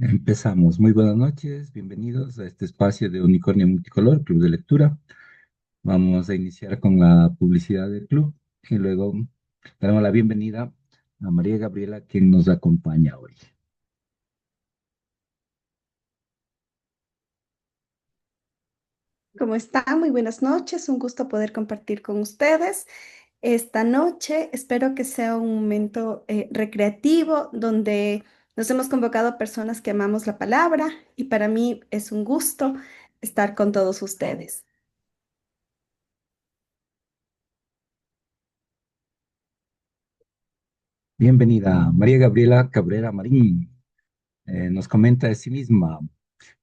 Empezamos. Muy buenas noches, bienvenidos a este espacio de Unicornio Multicolor, Club de Lectura. Vamos a iniciar con la publicidad del club y luego daremos la bienvenida a María Gabriela, quien nos acompaña hoy. ¿Cómo están? Muy buenas noches. Un gusto poder compartir con ustedes esta noche. Espero que sea un momento recreativo donde nos hemos convocado personas que amamos la palabra y para mí es un gusto estar con todos ustedes. Bienvenida, María Gabriela Cabrera Marín. Nos comenta de sí misma.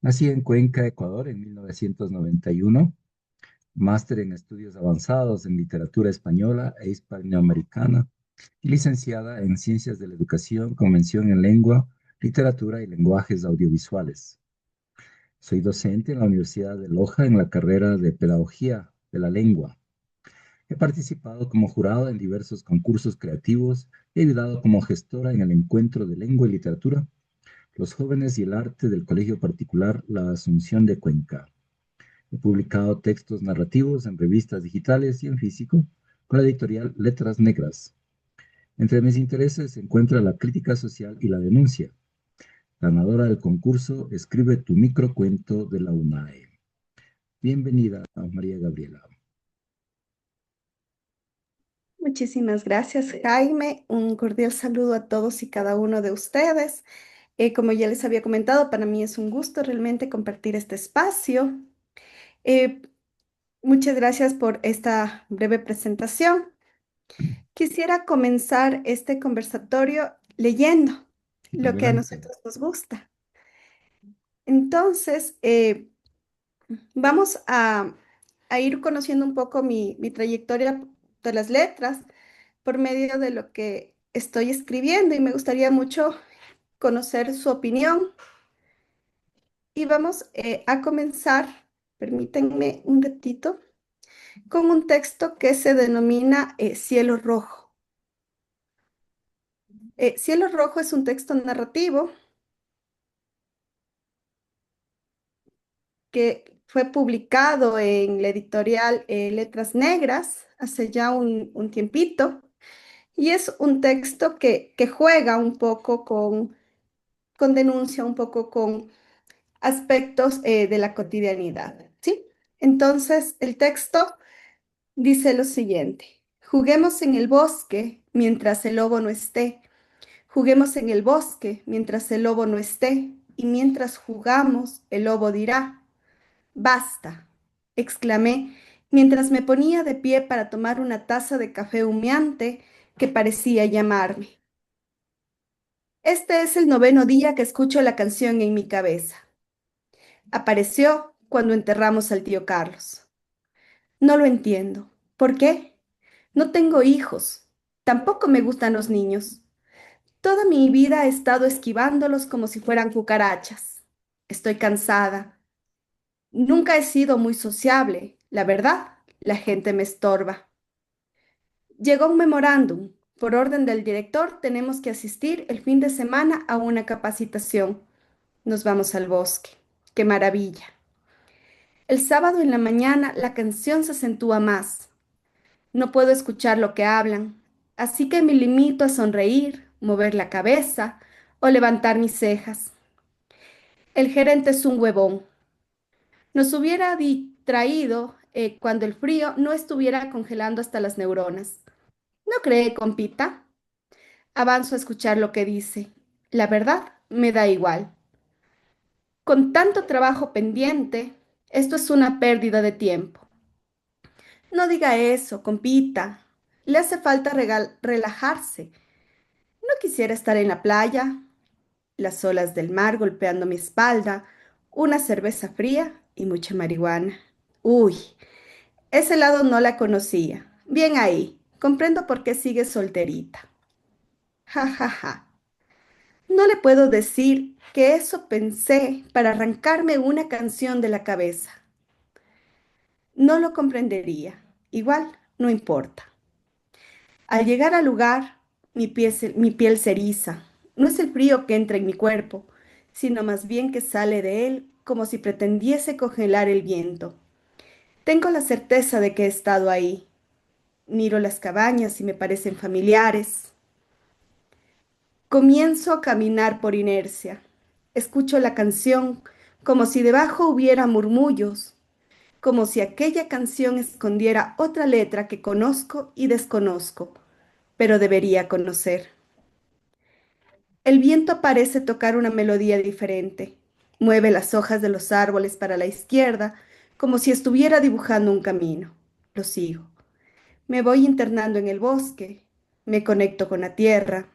Nací en Cuenca, Ecuador, en 1991. Máster en estudios avanzados en literatura española e hispanoamericana y licenciada en Ciencias de la Educación con mención en Lengua, Literatura y Lenguajes Audiovisuales. Soy docente en la Universidad de Loja en la carrera de Pedagogía de la Lengua. He participado como jurado en diversos concursos creativos y he ayudado como gestora en el Encuentro de Lengua y Literatura, los jóvenes y el arte del Colegio Particular La Asunción de Cuenca. He publicado textos narrativos en revistas digitales y en físico con la editorial Letras Negras. Entre mis intereses se encuentra la crítica social y la denuncia. Ganadora del concurso Escribe tu microcuento de la UNAE. Bienvenida a María Gabriela. Muchísimas gracias, Jaime. Un cordial saludo a todos y cada uno de ustedes. Como ya les había comentado, para mí es un gusto realmente compartir este espacio. Eh, Muchas gracias por esta breve presentación. Quisiera comenzar este conversatorio leyendo lo que a Adelante. nosotros nos gusta. Entonces, vamos a ir conociendo un poco mi trayectoria de las letras por medio de lo que estoy escribiendo y me gustaría mucho conocer su opinión. Y vamos a comenzar, permítanme un ratito, con un texto que se denomina Cielo Rojo. Cielo Rojo es un texto narrativo que fue publicado en la editorial Letras Negras hace ya un tiempito, y es un texto que juega un poco con denuncia, un poco con aspectos de la cotidianidad, ¿sí? Entonces, el texto dice lo siguiente: juguemos en el bosque mientras el lobo no esté, juguemos en el bosque mientras el lobo no esté, y mientras jugamos, el lobo dirá: basta, exclamé mientras me ponía de pie para tomar una taza de café humeante que parecía llamarme. Este es el noveno día que escucho la canción en mi cabeza. Apareció cuando enterramos al tío Carlos. No lo entiendo. ¿Por qué? No tengo hijos. Tampoco me gustan los niños. Toda mi vida he estado esquivándolos como si fueran cucarachas. Estoy cansada. Nunca he sido muy sociable, la verdad. La gente me estorba. Llegó un memorándum. Por orden del director, tenemos que asistir el fin de semana a una capacitación. Nos vamos al bosque. ¡Qué maravilla! El sábado en la mañana la canción se acentúa más. No puedo escuchar lo que hablan, así que me limito a sonreír, mover la cabeza o levantar mis cejas. El gerente es un huevón. Nos hubiera distraído cuando el frío no estuviera congelando hasta las neuronas. ¿No cree, compita? Avanzo a escuchar lo que dice. La verdad, me da igual. Con tanto trabajo pendiente, esto es una pérdida de tiempo. No diga eso, compita. Le hace falta relajarse. No quisiera estar en la playa, las olas del mar golpeando mi espalda, una cerveza fría y mucha marihuana. Uy, ese lado no la conocía. Bien ahí, comprendo por qué sigue solterita. Ja, ja, ja. No le puedo decir que eso pensé para arrancarme una canción de la cabeza. No lo comprendería. Igual, no importa. Al llegar al lugar, mi piel se eriza. No es el frío que entra en mi cuerpo, sino más bien que sale de él como si pretendiese congelar el viento. Tengo la certeza de que he estado ahí. Miro las cabañas y me parecen familiares. Comienzo a caminar por inercia. Escucho la canción como si debajo hubiera murmullos, como si aquella canción escondiera otra letra que conozco y desconozco, pero debería conocer. El viento parece tocar una melodía diferente. Mueve las hojas de los árboles para la izquierda, como si estuviera dibujando un camino. Lo sigo. Me voy internando en el bosque. Me conecto con la tierra.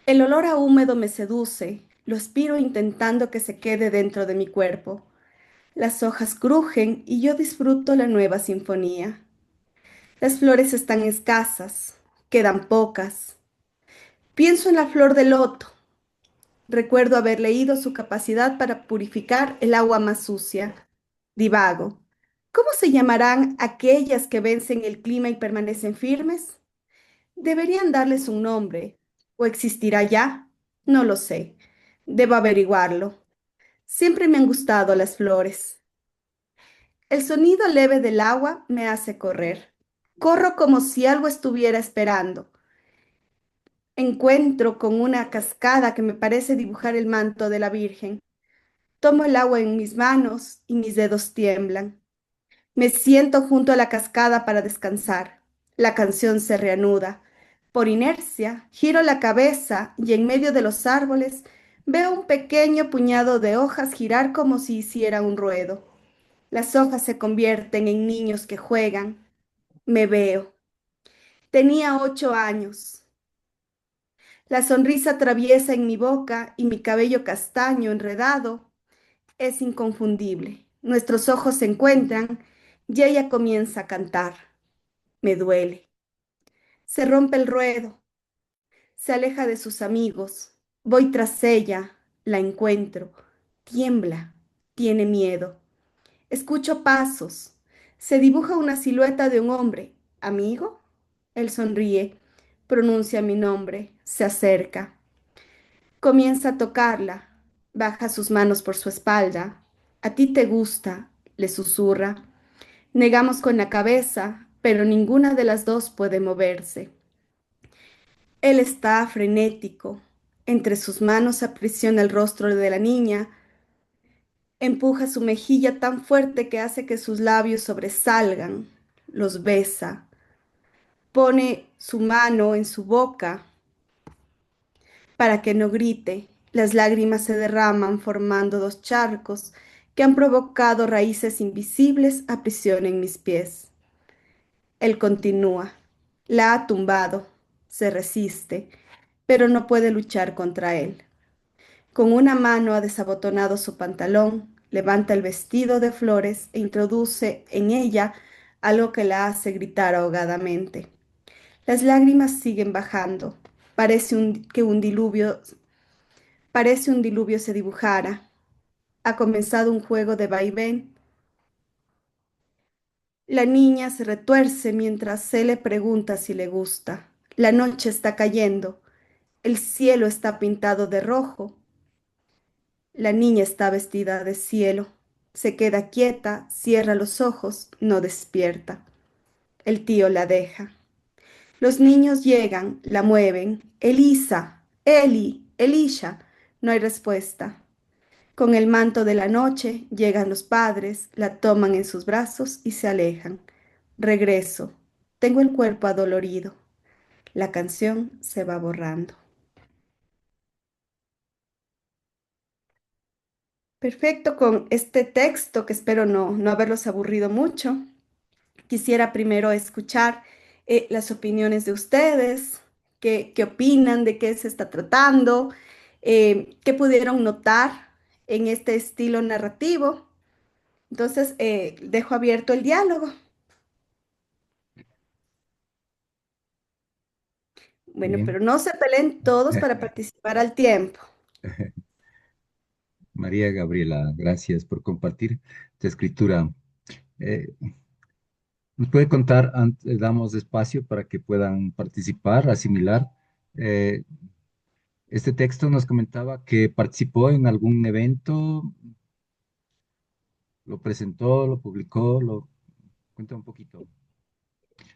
El olor a húmedo me seduce. Lo aspiro intentando que se quede dentro de mi cuerpo. Las hojas crujen y yo disfruto la nueva sinfonía. Las flores están escasas. Quedan pocas. Pienso en la flor de loto. Recuerdo haber leído su capacidad para purificar el agua más sucia. Divago. ¿Cómo se llamarán aquellas que vencen el clima y permanecen firmes? Deberían darles un nombre. ¿O existirá ya? No lo sé. Debo averiguarlo. Siempre me han gustado las flores. El sonido leve del agua me hace correr. Corro como si algo estuviera esperando. Encuentro con una cascada que me parece dibujar el manto de la Virgen. Tomo el agua en mis manos y mis dedos tiemblan. Me siento junto a la cascada para descansar. La canción se reanuda. Por inercia, giro la cabeza y en medio de los árboles veo un pequeño puñado de hojas girar como si hiciera un ruedo. Las hojas se convierten en niños que juegan. Me veo. Tenía 8 años. La sonrisa traviesa en mi boca y mi cabello castaño enredado es inconfundible. Nuestros ojos se encuentran y ella comienza a cantar. Me duele. Se rompe el ruedo. Se aleja de sus amigos. Voy tras ella. La encuentro. Tiembla. Tiene miedo. Escucho pasos. Se dibuja una silueta de un hombre. ¿Amigo? Él sonríe. Pronuncia mi nombre. Se acerca. Comienza a tocarla. Baja sus manos por su espalda. A ti te gusta, le susurra. Negamos con la cabeza, pero ninguna de las dos puede moverse. Él está frenético. Entre sus manos aprisiona el rostro de la niña, empuja su mejilla tan fuerte que hace que sus labios sobresalgan, los besa, pone su mano en su boca para que no grite. Las lágrimas se derraman formando dos charcos que han provocado raíces invisibles aprisionen mis pies. Él continúa. La ha tumbado. Se resiste, pero no puede luchar contra él. Con una mano ha desabotonado su pantalón, levanta el vestido de flores e introduce en ella algo que la hace gritar ahogadamente. Las lágrimas siguen bajando. Parece un diluvio se dibujara. Ha comenzado un juego de vaivén. La niña se retuerce mientras se le pregunta si le gusta. La noche está cayendo. El cielo está pintado de rojo. La niña está vestida de cielo. Se queda quieta, cierra los ojos, no despierta. El tío la deja. Los niños llegan, la mueven. Elisa, Eli, Elisha. No hay respuesta. Con el manto de la noche llegan los padres, la toman en sus brazos y se alejan. Regreso. Tengo el cuerpo adolorido. La canción se va borrando. Perfecto, con este texto que espero no haberlos aburrido mucho. Quisiera primero escuchar las opiniones de ustedes, qué opinan, de qué se está tratando, qué pudieron notar en este estilo narrativo. Entonces, dejo abierto el diálogo. Bueno, Bien. pero no se peleen todos para participar al tiempo. María Gabriela, gracias por compartir tu escritura. Eh, ¿Nos puede contar, damos espacio para que puedan participar, asimilar? eh, Este texto nos comentaba que participó en algún evento, lo presentó, lo publicó, lo cuenta un poquito.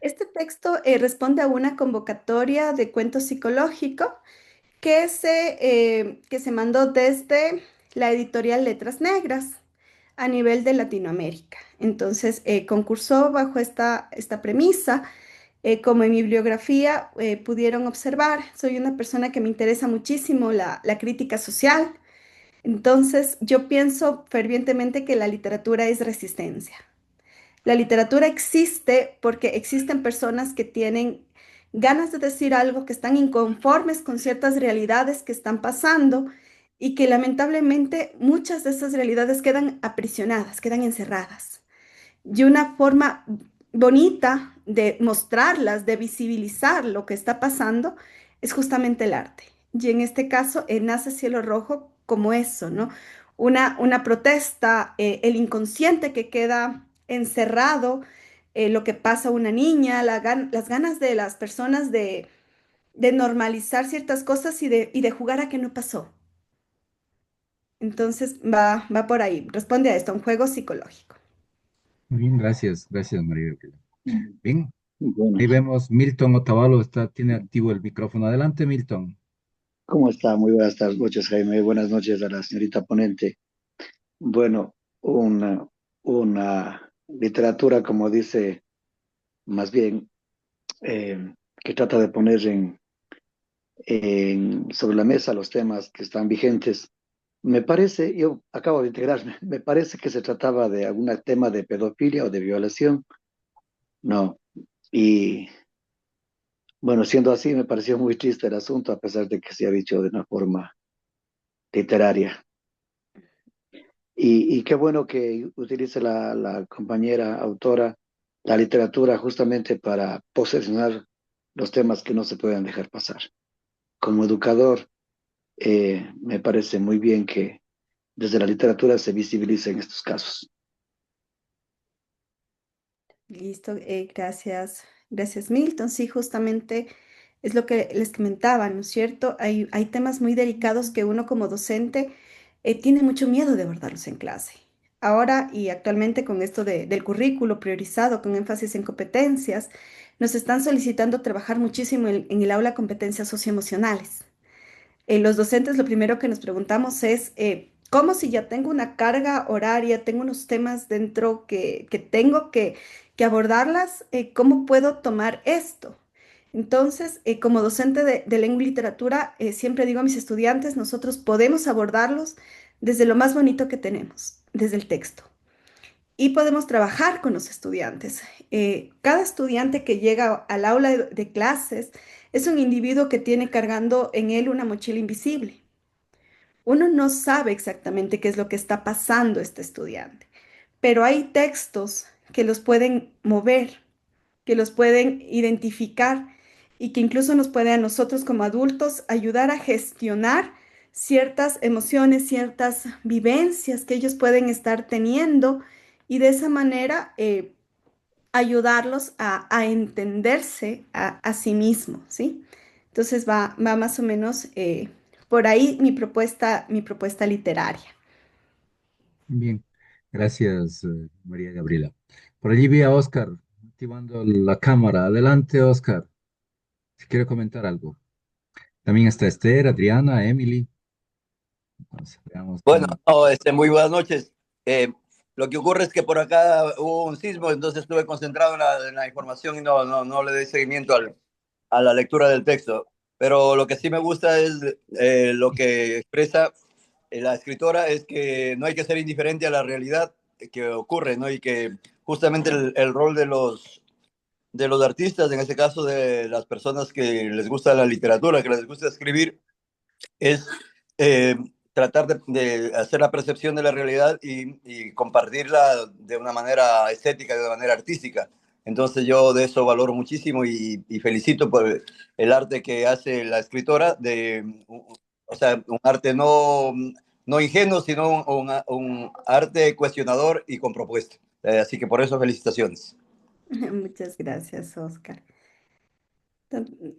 Este texto responde a una convocatoria de cuento psicológico que se mandó desde la editorial Letras Negras a nivel de Latinoamérica. Entonces, concursó bajo esta premisa. Como en mi bibliografía pudieron observar, soy una persona que me interesa muchísimo la crítica social. Entonces, yo pienso fervientemente que la literatura es resistencia. La literatura existe porque existen personas que tienen ganas de decir algo, que están inconformes con ciertas realidades que están pasando y que lamentablemente muchas de esas realidades quedan aprisionadas, quedan encerradas. Y una forma bonita de mostrarlas, de visibilizar lo que está pasando, es justamente el arte. Y en este caso, nace Cielo Rojo como eso, ¿no? Una protesta, el inconsciente que queda encerrado, lo que pasa a una niña, las ganas de las personas de normalizar ciertas cosas y de jugar a que no pasó. Entonces va por ahí, responde a esto, un juego psicológico. Muy bien, gracias, gracias María Gabriela. Bien, Bueno, ahí vemos Milton Otavalo, tiene activo el micrófono. Adelante, Milton. ¿cómo está? Muy buenas noches, Jaime. Buenas noches a la señorita ponente. Bueno, una literatura, como dice, más bien, que trata de poner sobre la mesa los temas que están vigentes. Me parece, yo acabo de integrarme, me parece que se trataba de algún tema de pedofilia o de violación. No. Y bueno, siendo así, me pareció muy triste el asunto, a pesar de que se ha dicho de una forma literaria. Y qué bueno que utilice la compañera autora la literatura justamente para posicionar los temas que no se pueden dejar pasar. Como educador, me parece muy bien que desde la literatura se visibilicen estos casos. Listo, gracias, gracias Milton. Sí, justamente es lo que les comentaba, ¿no es cierto? Hay temas muy delicados que uno como docente tiene mucho miedo de abordarlos en clase. Ahora y actualmente con esto del currículo priorizado con énfasis en competencias, nos están solicitando trabajar muchísimo en el aula competencias socioemocionales. Los docentes lo primero que nos preguntamos es, ¿cómo si ya tengo una carga horaria, tengo unos temas dentro que tengo que abordarlas, cómo puedo tomar esto? Entonces, como docente de lengua y literatura, siempre digo a mis estudiantes, nosotros podemos abordarlos desde lo más bonito que tenemos, desde el texto. Y podemos trabajar con los estudiantes. Cada estudiante que llega al aula de clases es un individuo que tiene cargando en él una mochila invisible. Uno no sabe exactamente qué es lo que está pasando este estudiante, pero hay textos que los pueden mover, que los pueden identificar y que incluso nos puede a nosotros como adultos ayudar a gestionar ciertas emociones, ciertas vivencias que ellos pueden estar teniendo y de esa manera ayudarlos a entenderse a sí mismos, ¿sí? Entonces va más o menos por ahí mi propuesta literaria. Bien, gracias María Gabriela. Por allí vi a Oscar activando la cámara. Adelante, Oscar, si quiere comentar algo. También está Esther, Adriana, Emily. Entonces, veamos Bueno, quién. no, muy buenas noches. Eh, lo que ocurre es que por acá hubo un sismo, entonces estuve concentrado en la información y no le di seguimiento a la lectura del texto. Pero lo que sí me gusta es lo que expresa la escritora, es que no hay que ser indiferente a la realidad que ocurre, ¿no? Y que justamente el rol de los artistas, en este caso de las personas que les gusta la literatura, que les gusta escribir, es eh, tratar de hacer la percepción de la realidad y compartirla de una manera estética, de una manera artística. Entonces yo de eso valoro muchísimo y felicito por el arte que hace la escritora, o sea, un arte no ingenuo, sino un arte cuestionador y con propuesta. Así que por eso felicitaciones. Muchas gracias, Oscar.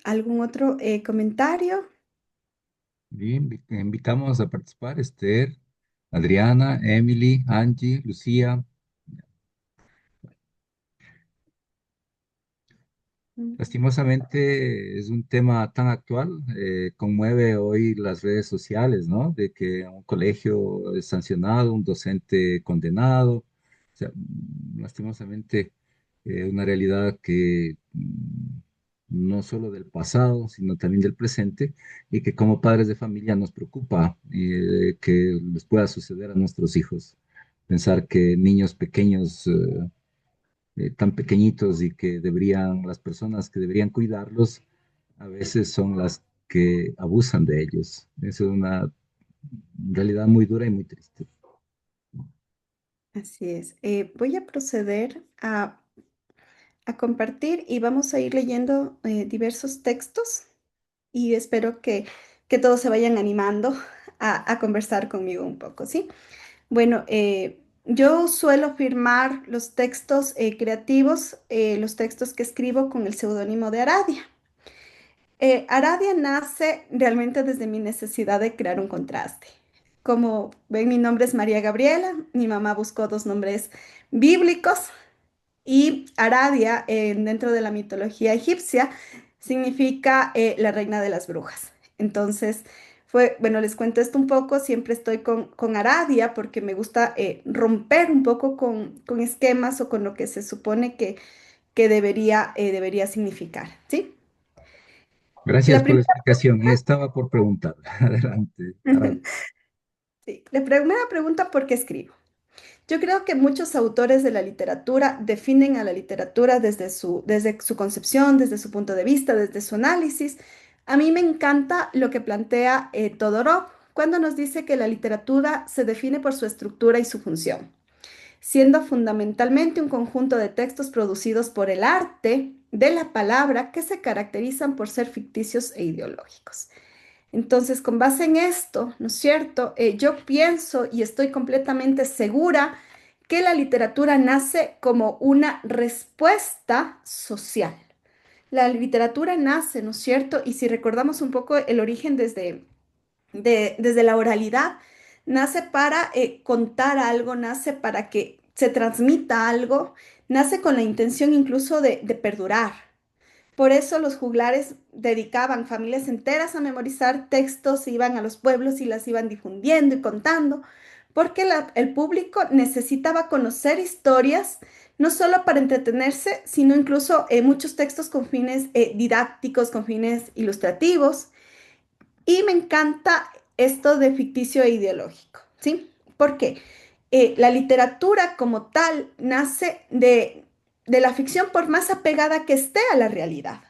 ¿Algún otro comentario? Bien, invitamos a participar Esther, Adriana, Emily, Angie, Lucía. Mm. Lastimosamente es un tema tan actual, conmueve hoy las redes sociales, ¿no? De que un colegio es sancionado, un docente condenado. O sea, lastimosamente una realidad que no solo del pasado, sino también del presente, y que como padres de familia nos preocupa que les pueda suceder a nuestros hijos. Pensar que niños pequeños tan pequeñitos y que deberían, las personas que deberían cuidarlos, a veces son las que abusan de ellos. Eso es una realidad muy dura y muy triste. Así es. Voy a proceder a compartir y vamos a ir leyendo diversos textos y espero que todos se vayan animando a conversar conmigo un poco, ¿sí? Bueno, yo suelo firmar los textos creativos, los textos que escribo con el seudónimo de Aradia. Aradia nace realmente desde mi necesidad de crear un contraste. Como ven, mi nombre es María Gabriela, mi mamá buscó dos nombres bíblicos y Aradia, dentro de la mitología egipcia, significa la reina de las brujas. Entonces, bueno, les cuento esto un poco, siempre estoy con Aradia porque me gusta romper un poco con esquemas o con lo que se supone que debería significar, ¿sí? Gracias La por la primera, explicación. Y estaba por preguntar. Adelante. sí, la primera pregunta, ¿por qué escribo? Yo creo que muchos autores de la literatura definen a la literatura desde su concepción, desde su punto de vista, desde su análisis. A mí me encanta lo que plantea Todorov cuando nos dice que la literatura se define por su estructura y su función, siendo fundamentalmente un conjunto de textos producidos por el arte de la palabra que se caracterizan por ser ficticios e ideológicos. Entonces, con base en esto, ¿no es cierto? Yo pienso y estoy completamente segura que la literatura nace como una respuesta social. La literatura nace, ¿no es cierto? Y si recordamos un poco el origen desde la oralidad, nace para contar algo, nace para que se transmita algo, nace con la intención incluso de perdurar. Por eso los juglares dedicaban familias enteras a memorizar textos, iban a los pueblos y las iban difundiendo y contando, porque el público necesitaba conocer historias, no solo para entretenerse, sino incluso muchos textos con fines didácticos, con fines ilustrativos. Y me encanta esto de ficticio e ideológico, ¿sí? Porque la literatura como tal nace de la ficción por más apegada que esté a la realidad,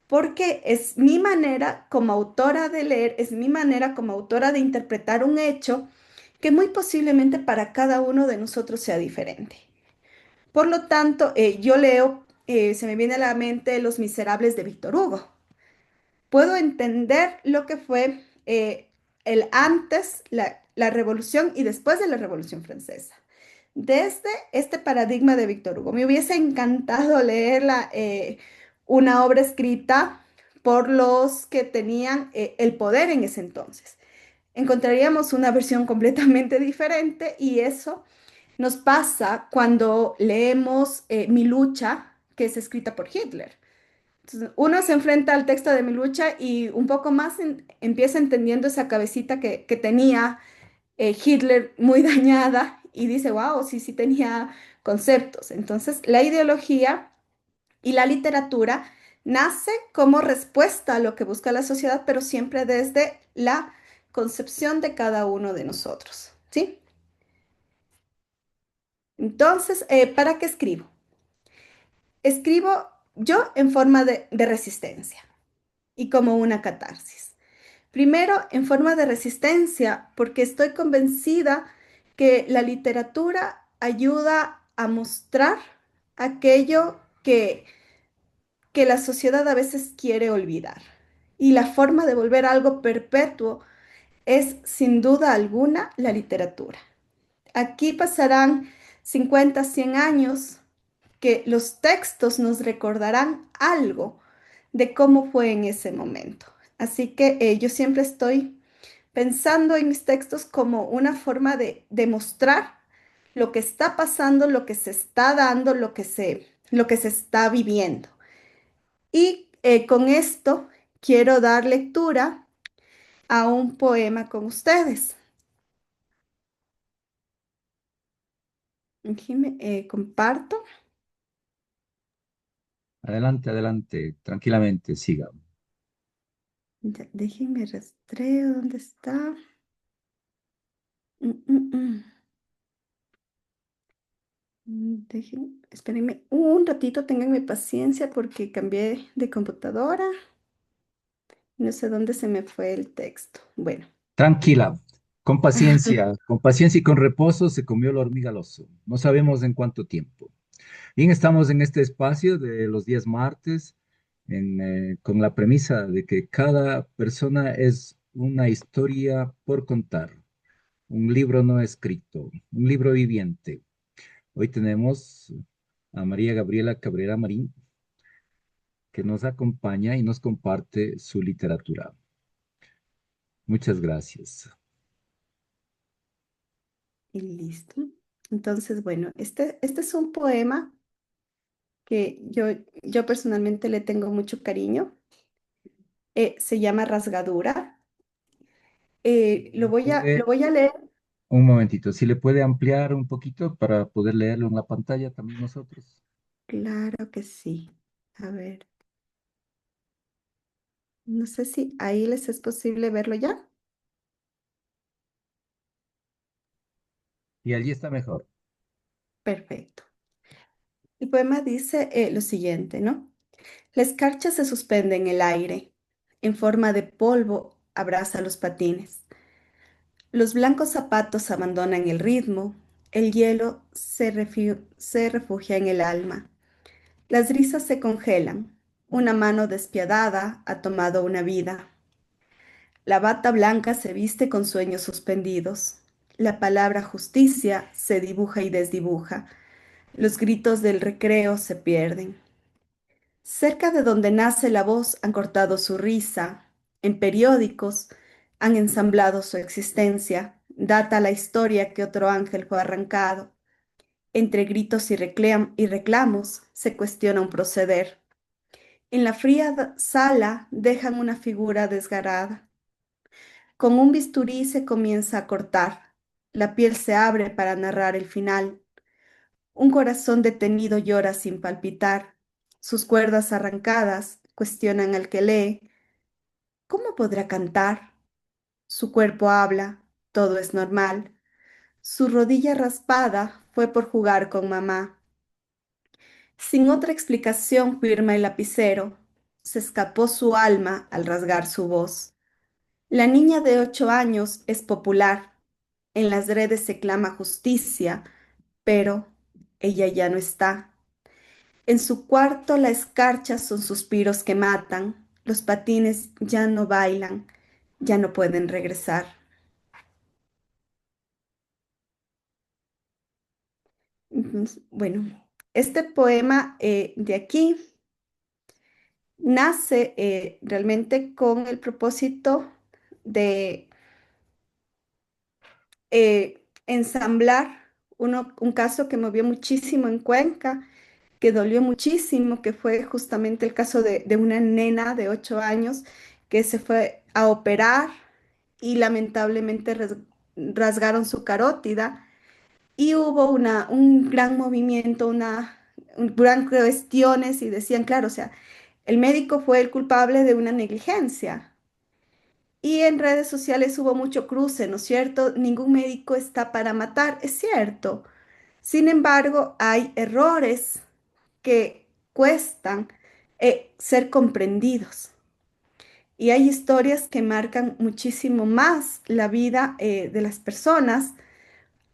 porque es mi manera como autora de leer, es mi manera como autora de interpretar un hecho que muy posiblemente para cada uno de nosotros sea diferente. Por lo tanto, yo leo, se me viene a la mente Los Miserables de Víctor Hugo. Puedo entender lo que fue el antes, la Revolución y después de la Revolución Francesa. Desde este paradigma de Víctor Hugo, me hubiese encantado leerla, una obra escrita por los que tenían el poder en ese entonces. Encontraríamos una versión completamente diferente y eso nos pasa cuando leemos Mi lucha, que es escrita por Hitler. Entonces, uno se enfrenta al texto de Mi lucha y un poco más empieza entendiendo esa cabecita que tenía Hitler muy dañada y dice, wow, sí, sí tenía conceptos. Entonces, la ideología y la literatura nace como respuesta a lo que busca la sociedad, pero siempre desde la concepción de cada uno de nosotros, ¿sí? Entonces, ¿para qué escribo? Escribo yo en forma de resistencia y como una catarsis. Primero, en forma de resistencia, porque estoy convencida que la literatura ayuda a mostrar aquello que la sociedad a veces quiere olvidar. Y la forma de volver algo perpetuo es, sin duda alguna, la literatura. Aquí pasarán 50, 100 años que los textos nos recordarán algo de cómo fue en ese momento. Así que yo siempre estoy pensando en mis textos como una forma de demostrar lo que está pasando, lo que se está dando, lo que se está viviendo. Y con esto quiero dar lectura a un poema con ustedes. Déjenme, comparto. Adelante, adelante, tranquilamente, siga. Ya, déjenme rastreo, ¿dónde está? Mm, mm, mm. Espérenme un ratito, ténganme paciencia porque cambié de computadora. No sé dónde se me fue el texto. Bueno, Tranquila, con paciencia y con reposo se comió la hormiga al oso. No sabemos en cuánto tiempo. Bien, estamos en este espacio de los días martes con la premisa de que cada persona es una historia por contar, un libro no escrito, un libro viviente. Hoy tenemos a María Gabriela Cabrera Marín, que nos acompaña y nos comparte su literatura. Muchas gracias. y listo. Entonces, bueno, este es un poema que yo personalmente le tengo mucho cariño. Se llama Rasgadura. ¿Le Lo puede, voy a leer. un momentito, si le puede ampliar un poquito para poder leerlo en la pantalla también nosotros? Claro que sí. A ver, no sé si ahí les es posible verlo ya. Y allí está mejor. Perfecto. El poema dice lo siguiente, ¿no? La escarcha se suspende en el aire. En forma de polvo abraza los patines. Los blancos zapatos abandonan el ritmo. El hielo se refugia en el alma. Las risas se congelan. Una mano despiadada ha tomado una vida. La bata blanca se viste con sueños suspendidos. La palabra justicia se dibuja y desdibuja. Los gritos del recreo se pierden. Cerca de donde nace la voz han cortado su risa. En periódicos han ensamblado su existencia. Data la historia que otro ángel fue arrancado. Entre gritos y reclamos se cuestiona un proceder. En la fría sala dejan una figura desgarrada. Con un bisturí se comienza a cortar. La piel se abre para narrar el final. Un corazón detenido llora sin palpitar. Sus cuerdas arrancadas cuestionan al que lee. ¿Cómo podrá cantar? Su cuerpo habla. Todo es normal. Su rodilla raspada fue por jugar con mamá. Sin otra explicación firma el lapicero. Se escapó su alma al rasgar su voz. La niña de 8 años es popular. En las redes se clama justicia, pero ella ya no está. En su cuarto la escarcha son suspiros que matan. Los patines ya no bailan, ya no pueden regresar. Entonces, bueno, este poema de aquí nace realmente con el propósito de ensamblar un caso que movió muchísimo en Cuenca, que dolió muchísimo, que fue justamente el caso de una nena de 8 años que se fue a operar y lamentablemente rasgaron su carótida y hubo un gran movimiento, un gran cuestiones y decían, claro, o sea, el médico fue el culpable de una negligencia. Y en redes sociales hubo mucho cruce, ¿no es cierto? Ningún médico está para matar, es cierto. Sin embargo, hay errores que cuestan ser comprendidos. Y hay historias que marcan muchísimo más la vida de las personas,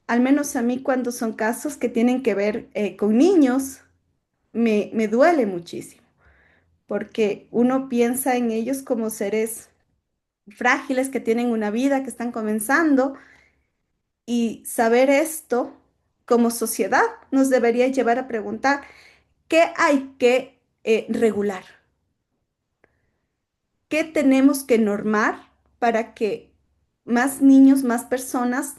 al menos a mí cuando son casos que tienen que ver con niños, me duele muchísimo, porque uno piensa en ellos como seres frágiles que tienen una vida, que están comenzando, y saber esto como sociedad nos debería llevar a preguntar, ¿qué hay que regular? ¿qué tenemos que normar para que más niños, más personas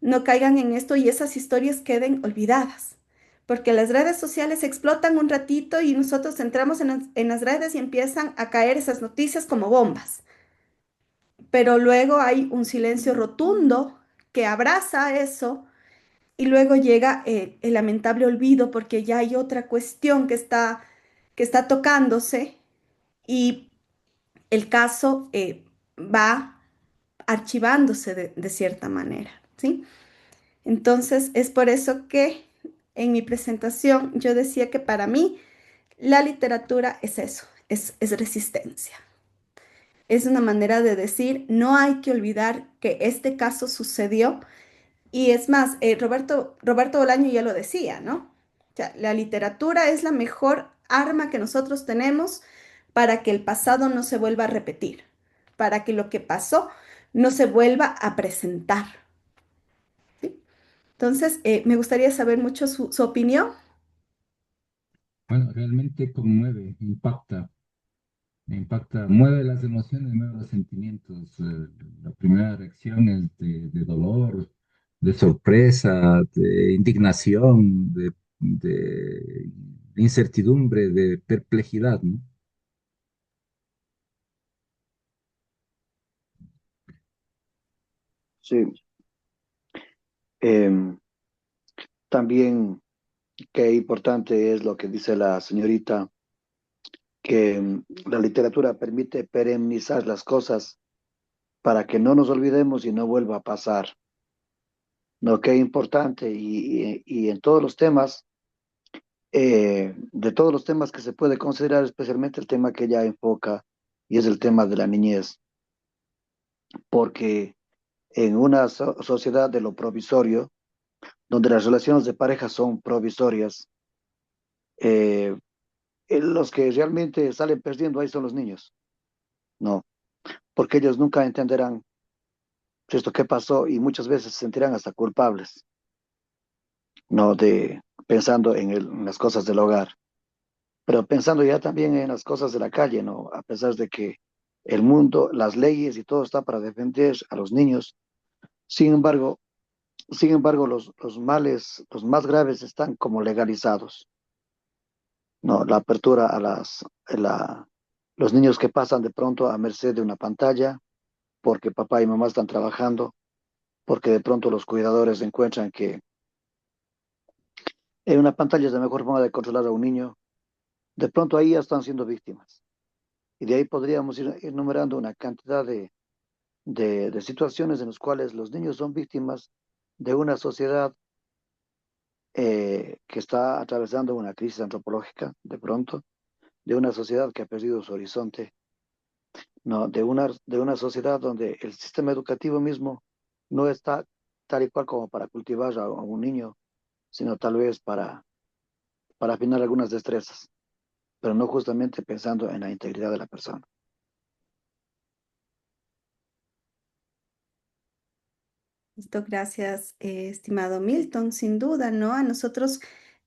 no caigan en esto y esas historias queden olvidadas? Porque las redes sociales explotan un ratito y nosotros entramos en las redes y empiezan a caer esas noticias como bombas. Pero luego hay un silencio rotundo que abraza eso y luego llega el lamentable olvido porque ya hay otra cuestión que está tocándose y el caso va archivándose de cierta manera, ¿sí? Entonces, es por eso que en mi presentación yo decía que para mí la literatura es eso, es resistencia. Es una manera de decir, no hay que olvidar que este caso sucedió. Y es más, Roberto Bolaño ya lo decía, ¿no? O sea, la literatura es la mejor arma que nosotros tenemos para que el pasado no se vuelva a repetir, para que lo que pasó no se vuelva a presentar, ¿sí? Entonces, me gustaría saber mucho su opinión. Bueno, realmente conmueve, impacta, mueve las emociones, mueve los sentimientos. La primera reacción es de dolor, de sorpresa, de indignación, de incertidumbre, de perplejidad, ¿no? Sí. Em, También qué importante es lo que dice la señorita, que la literatura permite perennizar las cosas para que no nos olvidemos y no vuelva a pasar. No, qué importante. Y en todos los temas, de todos los temas que se puede considerar, especialmente el tema que ella enfoca, y es el tema de la niñez, porque en una sociedad de lo provisorio, donde las relaciones de pareja son provisorias, eh, los que realmente salen perdiendo ahí son los niños, ¿no? Porque ellos nunca entenderán esto que pasó y muchas veces se sentirán hasta culpables, ¿no? De pensando en las cosas del hogar, pero pensando ya también en las cosas de la calle, ¿no? A pesar de que el mundo, las leyes y todo está para defender a los niños, sin embargo, los males, los más graves están como legalizados, ¿no? La apertura los niños que pasan de pronto a merced de una pantalla porque papá y mamá están trabajando, porque de pronto los cuidadores encuentran que en una pantalla es la mejor forma de controlar a un niño, de pronto ahí ya están siendo víctimas. Y de ahí podríamos ir enumerando una cantidad de situaciones en las cuales los niños son víctimas de una sociedad que está atravesando una crisis antropológica, de pronto, de una sociedad que ha perdido su horizonte, ¿no? De una sociedad donde el sistema educativo mismo no está tal y cual como para cultivar a un niño, sino tal vez para afinar algunas destrezas, pero no justamente pensando en la integridad de la persona. Listo, gracias, estimado Milton. Sin duda, ¿no? A nosotros,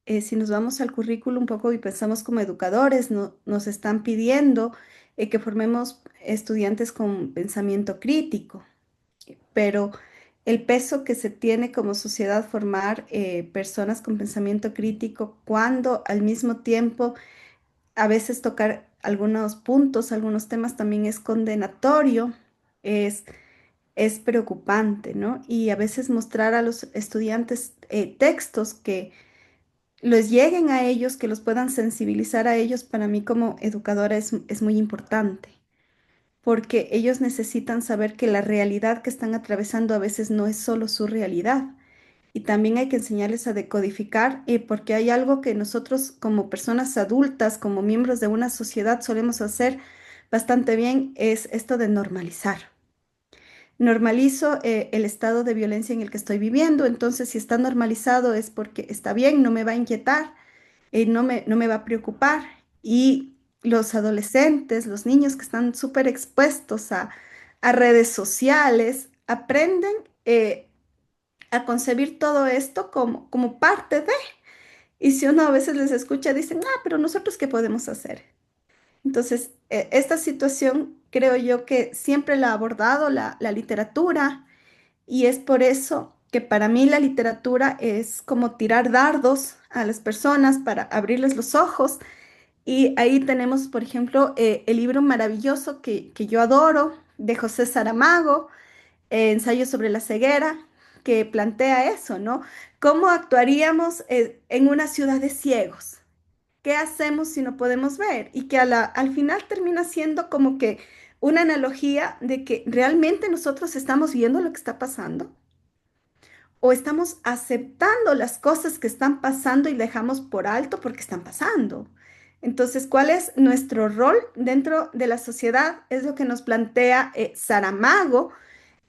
si nos vamos al currículum un poco y pensamos como educadores, nos están pidiendo que formemos estudiantes con pensamiento crítico, pero el peso que se tiene como sociedad formar personas con pensamiento crítico cuando al mismo tiempo a veces tocar algunos puntos, algunos temas también es condenatorio, es es preocupante, ¿no? Y a veces mostrar a los estudiantes textos que los lleguen a ellos, que los puedan sensibilizar a ellos, para mí como educadora es muy importante, porque ellos necesitan saber que la realidad que están atravesando a veces no es solo su realidad. Y también hay que enseñarles a decodificar, porque hay algo que nosotros como personas adultas, como miembros de una sociedad, solemos hacer bastante bien, es esto de normalizar. Normalizo el estado de violencia en el que estoy viviendo, entonces si está normalizado es porque está bien, no me va a inquietar, no me va a preocupar. Y los adolescentes, los niños que están súper expuestos a redes sociales, aprenden a concebir todo esto como parte de. Y si uno a veces les escucha, dicen, ah, pero nosotros qué podemos hacer. Entonces, esta situación creo yo que siempre la ha abordado la literatura y es por eso que para mí la literatura es como tirar dardos a las personas para abrirles los ojos. Y ahí tenemos, por ejemplo, el libro maravilloso que yo adoro de José Saramago, Ensayo sobre la ceguera, que plantea eso, ¿no? ¿Cómo actuaríamos en una ciudad de ciegos? ¿Qué hacemos si no podemos ver? Y que al final termina siendo como que una analogía de que realmente nosotros estamos viendo lo que está pasando o estamos aceptando las cosas que están pasando y dejamos por alto porque están pasando. Entonces, ¿cuál es nuestro rol dentro de la sociedad? Es lo que nos plantea Saramago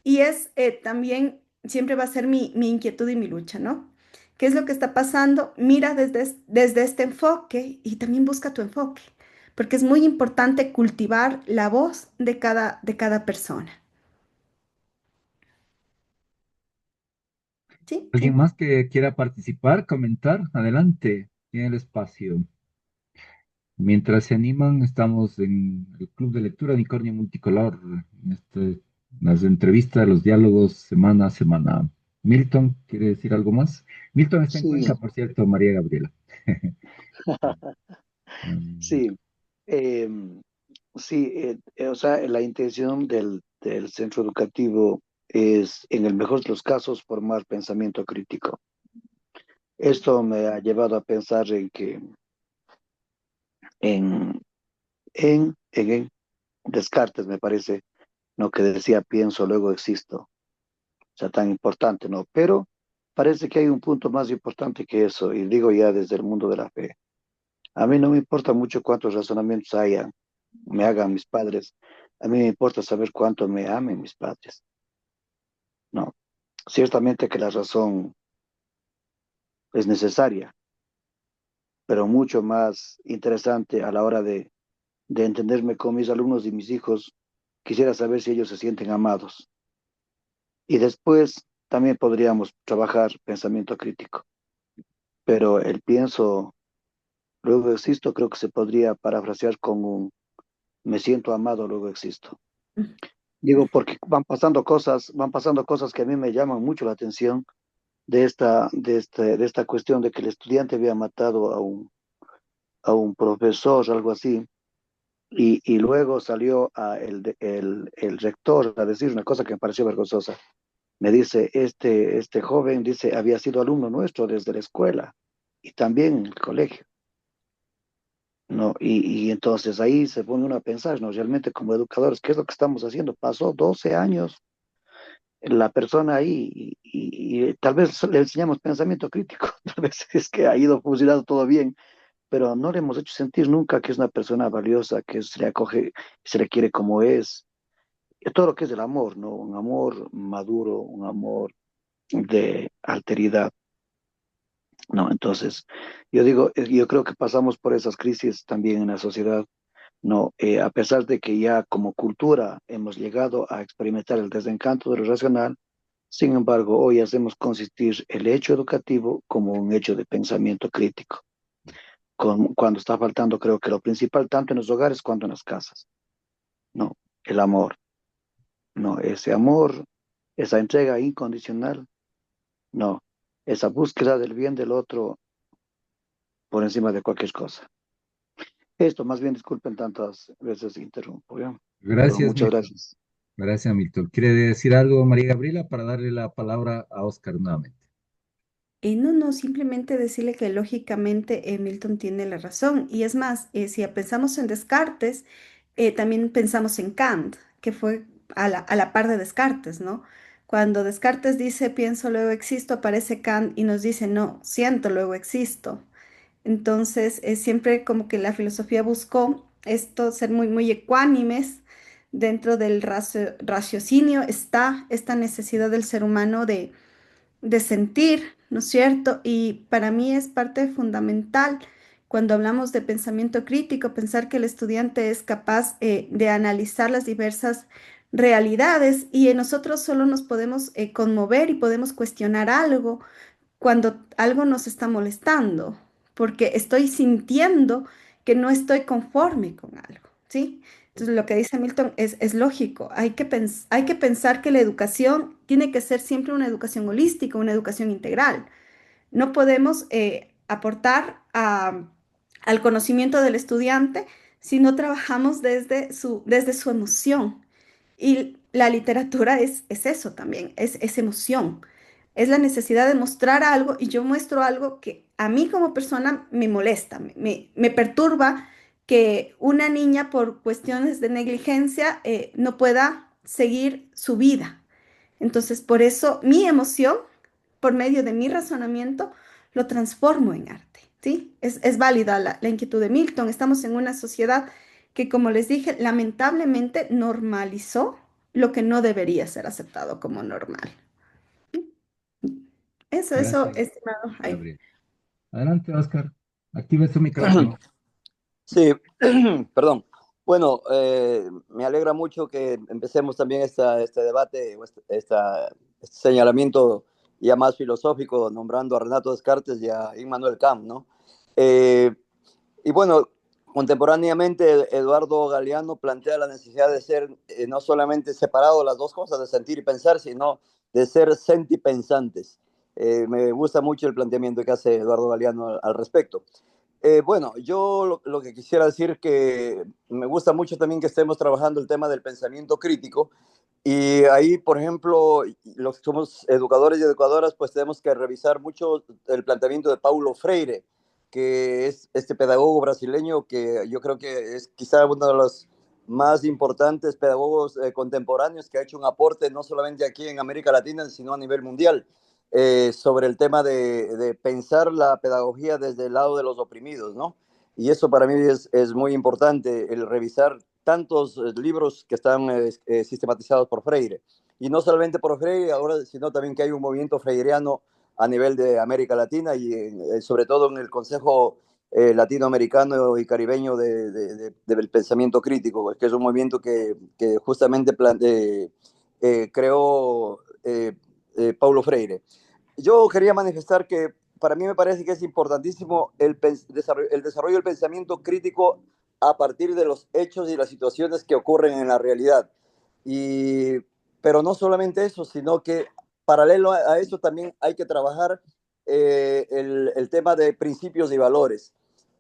y es también, siempre va a ser mi inquietud y mi lucha, ¿no? ¿Qué es lo que está pasando? Mira desde este enfoque y también busca tu enfoque, porque es muy importante cultivar la voz de cada persona. ¿Sí? ¿Alguien más que quiera participar, comentar? Adelante, tiene el espacio. Mientras se animan, estamos en el Club de Lectura Unicornio Multicolor. Las entrevistas, los diálogos semana a semana. Milton, ¿quiere decir algo más? Milton está en Sí, Cuenca, por cierto, María Gabriela. Mm, sí, em, sí, o sea, la intención del centro educativo es, en el mejor de los casos, formar pensamiento crítico. Esto me ha llevado a pensar en que en, en Descartes, me parece, no que decía pienso, luego existo, o sea, tan importante, ¿no? Pero parece que hay un punto más importante que eso, y digo ya desde el mundo de la fe. A mí no me importa mucho cuántos razonamientos me hagan mis padres, a mí me importa saber cuánto me amen mis padres, ¿no? Ciertamente que la razón es necesaria, pero mucho más interesante a la hora de entenderme con mis alumnos y mis hijos, quisiera saber si ellos se sienten amados. Y después también podríamos trabajar pensamiento crítico, pero el pienso, luego existo, creo que se podría parafrasear con un me siento amado, luego existo. Digo, porque van pasando cosas que a mí me llaman mucho la atención de esta cuestión de que el estudiante había matado a un profesor, algo así, y luego salió el rector a decir una cosa que me pareció vergonzosa. Me dice, este joven, dice, había sido alumno nuestro desde la escuela y también en el colegio, ¿no? Y entonces ahí se pone uno a pensar, ¿no? Realmente como educadores, ¿qué es lo que estamos haciendo? Pasó 12 años la persona ahí y tal vez le enseñamos pensamiento crítico, tal vez es que ha ido fusilado todo bien, pero no le hemos hecho sentir nunca que es una persona valiosa, que se le acoge, se le quiere como es. Y todo lo que es el amor, ¿no? Un amor maduro, un amor de alteridad, ¿no? Entonces, yo digo, yo creo que pasamos por esas crisis también en la sociedad, ¿no? A pesar de que ya como cultura hemos llegado a experimentar el desencanto de lo racional, sin embargo, hoy hacemos consistir el hecho educativo como un hecho de pensamiento crítico, cuando está faltando, creo que lo principal, tanto en los hogares cuanto en las casas, ¿no? El amor, ¿no? Ese amor, esa entrega incondicional, ¿no? Esa búsqueda del bien del otro por encima de cualquier cosa. Esto, más bien, disculpen tantas veces interrumpo, ¿ya? Pero Gracias, muchas Milton. gracias. Gracias, Milton. ¿Quiere decir algo, María Gabriela, para darle la palabra a Oscar nuevamente? No, no, simplemente decirle que lógicamente Milton tiene la razón. Y es más, si pensamos en Descartes, también pensamos en Kant, que fue a la par de Descartes, ¿no? Cuando Descartes dice pienso, luego existo, aparece Kant y nos dice no, siento, luego existo. Entonces, siempre como que la filosofía buscó esto, ser muy, muy ecuánimes. Dentro del raciocinio está esta necesidad del ser humano de sentir, ¿no es cierto? Y para mí es parte fundamental cuando hablamos de pensamiento crítico, pensar que el estudiante es capaz de analizar las diversas realidades y en nosotros solo nos podemos conmover y podemos cuestionar algo cuando algo nos está molestando, porque estoy sintiendo que no estoy conforme con algo. ¿sí? Entonces, lo que dice Milton es lógico. Hay que pensar que la educación tiene que ser siempre una educación holística, una educación integral. No podemos aportar al conocimiento del estudiante si no trabajamos desde su emoción. Y la literatura es eso también, es emoción. Es la necesidad de mostrar algo y yo muestro algo que a mí como persona me molesta, me perturba que una niña por cuestiones de negligencia no pueda seguir su vida. Entonces, por eso mi emoción, por medio de mi razonamiento, lo transformo en arte, ¿sí? Es válida la inquietud de Milton. Estamos en una sociedad que, como les dije, lamentablemente normalizó lo que no debería ser aceptado como normal. Eso, Gracias, estimado Jaime. Gabriel. Adelante, Oscar. Active su micrófono. Sí, perdón. Bueno, me alegra mucho que empecemos también este debate, o este señalamiento ya más filosófico, nombrando a Renato Descartes y a Immanuel Kant, ¿no? Eh, y bueno, contemporáneamente Eduardo Galeano plantea la necesidad de ser no solamente separado las dos cosas, de sentir y pensar, sino de ser sentipensantes. Me gusta mucho el planteamiento que hace Eduardo Galeano al respecto. Bueno, yo lo que quisiera decir que me gusta mucho también que estemos trabajando el tema del pensamiento crítico y ahí, por ejemplo, los que somos educadores y educadoras, pues tenemos que revisar mucho el planteamiento de Paulo Freire, que es este pedagogo brasileño que yo creo que es quizá uno de los más importantes pedagogos contemporáneos que ha hecho un aporte no solamente aquí en América Latina, sino a nivel mundial sobre el tema de pensar la pedagogía desde el lado de los oprimidos, ¿no? Y eso para mí es muy importante, el revisar tantos libros que están sistematizados por Freire. Y no solamente por Freire, ahora, sino también que hay un movimiento freireano a nivel de América Latina y sobre todo en el Consejo Latinoamericano y Caribeño del Pensamiento Crítico, que es un movimiento que justamente creó Paulo Freire. Yo quería manifestar que para mí me parece que es importantísimo el desarrollo del pensamiento crítico a partir de los hechos y las situaciones que ocurren en la realidad. Y, pero no solamente eso, sino que paralelo a eso también hay que trabajar el tema de principios y valores.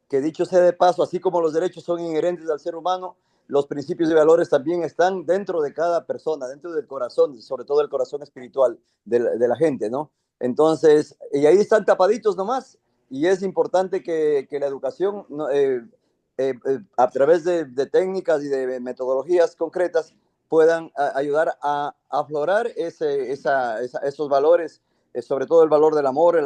Que dicho sea de paso, así como los derechos son inherentes al ser humano, los principios y valores también están dentro de cada persona, dentro del corazón, sobre todo el corazón espiritual de la gente, ¿no? Entonces, y ahí están tapaditos nomás, y es importante que la educación, a través de técnicas y de metodologías concretas, puedan ayudar a aflorar esos valores, sobre todo el valor del amor, el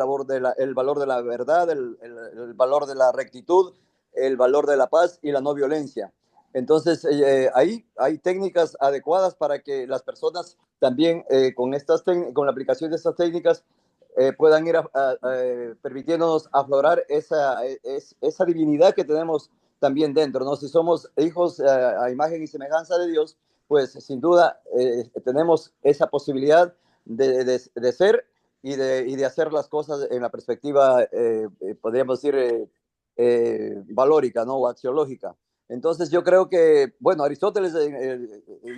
valor de la verdad, el valor de la rectitud, el valor de la paz y la no violencia. Entonces, ahí hay técnicas adecuadas para que las personas también con la aplicación de estas técnicas puedan ir permitiéndonos aflorar esa divinidad que tenemos también dentro, ¿no? Si somos hijos a imagen y semejanza de Dios, pues sin duda tenemos esa posibilidad de ser y de hacer las cosas en la perspectiva, podríamos decir, valórica, ¿no? O axiológica. Entonces yo creo que, bueno, Aristóteles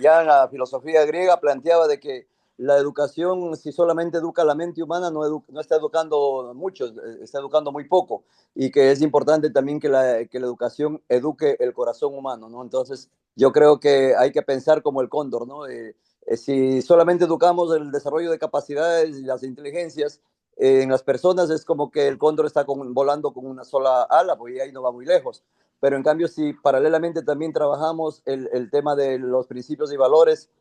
ya en la filosofía griega planteaba de que la educación, si solamente educa la mente humana, no está educando mucho, está educando muy poco, y que es importante también que la educación eduque el corazón humano, ¿no? Entonces yo creo que hay que pensar como el cóndor, ¿no? Si solamente educamos el desarrollo de capacidades y las inteligencias en las personas, es como que el cóndor está volando con una sola ala, pues ahí no va muy lejos. Pero en cambio, si paralelamente también trabajamos el tema de los principios y valores,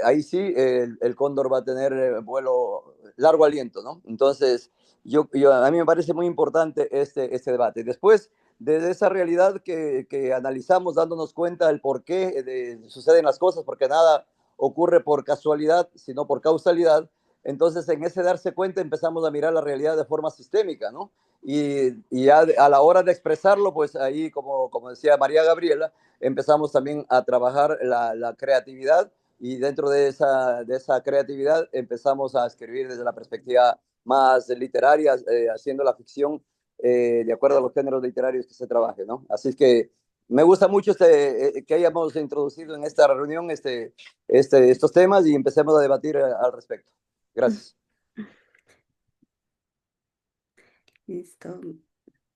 ahí sí el cóndor va a tener vuelo largo aliento, ¿no? Entonces, a mí me parece muy importante este debate. Después, desde esa realidad que analizamos, dándonos cuenta del por qué suceden las cosas, porque nada ocurre por casualidad, sino por causalidad. Entonces, en ese darse cuenta, empezamos a mirar la realidad de forma sistémica, ¿no? Y ya a la hora de expresarlo, pues ahí, como decía María Gabriela, empezamos también a trabajar la creatividad y dentro de esa creatividad empezamos a escribir desde la perspectiva más literaria, haciendo la ficción de acuerdo a los géneros literarios que se trabaje, ¿no? Así es que Me gusta mucho que hayamos introducido en esta reunión estos temas y empecemos a debatir al respecto. Gracias. Listo.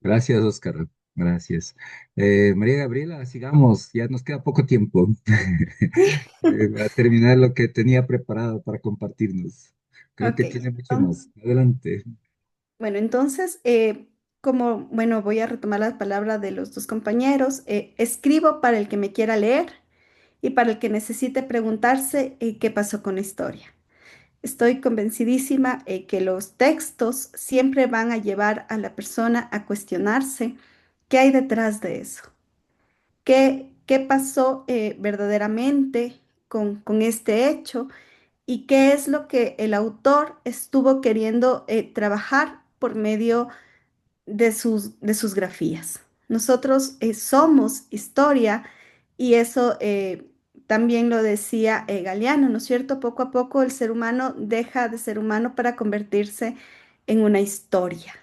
Gracias, Oscar. Gracias. María Gabriela, sigamos, ya nos queda poco tiempo para terminar lo que tenía preparado para compartirnos. Creo Ok. que tiene mucho más. Adelante. Bueno, entonces, como, bueno, voy a retomar la palabra de los dos compañeros. Escribo para el que me quiera leer y para el que necesite preguntarse qué pasó con la historia. Estoy convencidísima que los textos siempre van a llevar a la persona a cuestionarse qué hay detrás de eso, qué pasó verdaderamente con este hecho y qué es lo que el autor estuvo queriendo trabajar por medio de sus grafías. Nosotros somos historia y eso también lo decía Galeano, ¿no es cierto? Poco a poco el ser humano deja de ser humano para convertirse en una historia.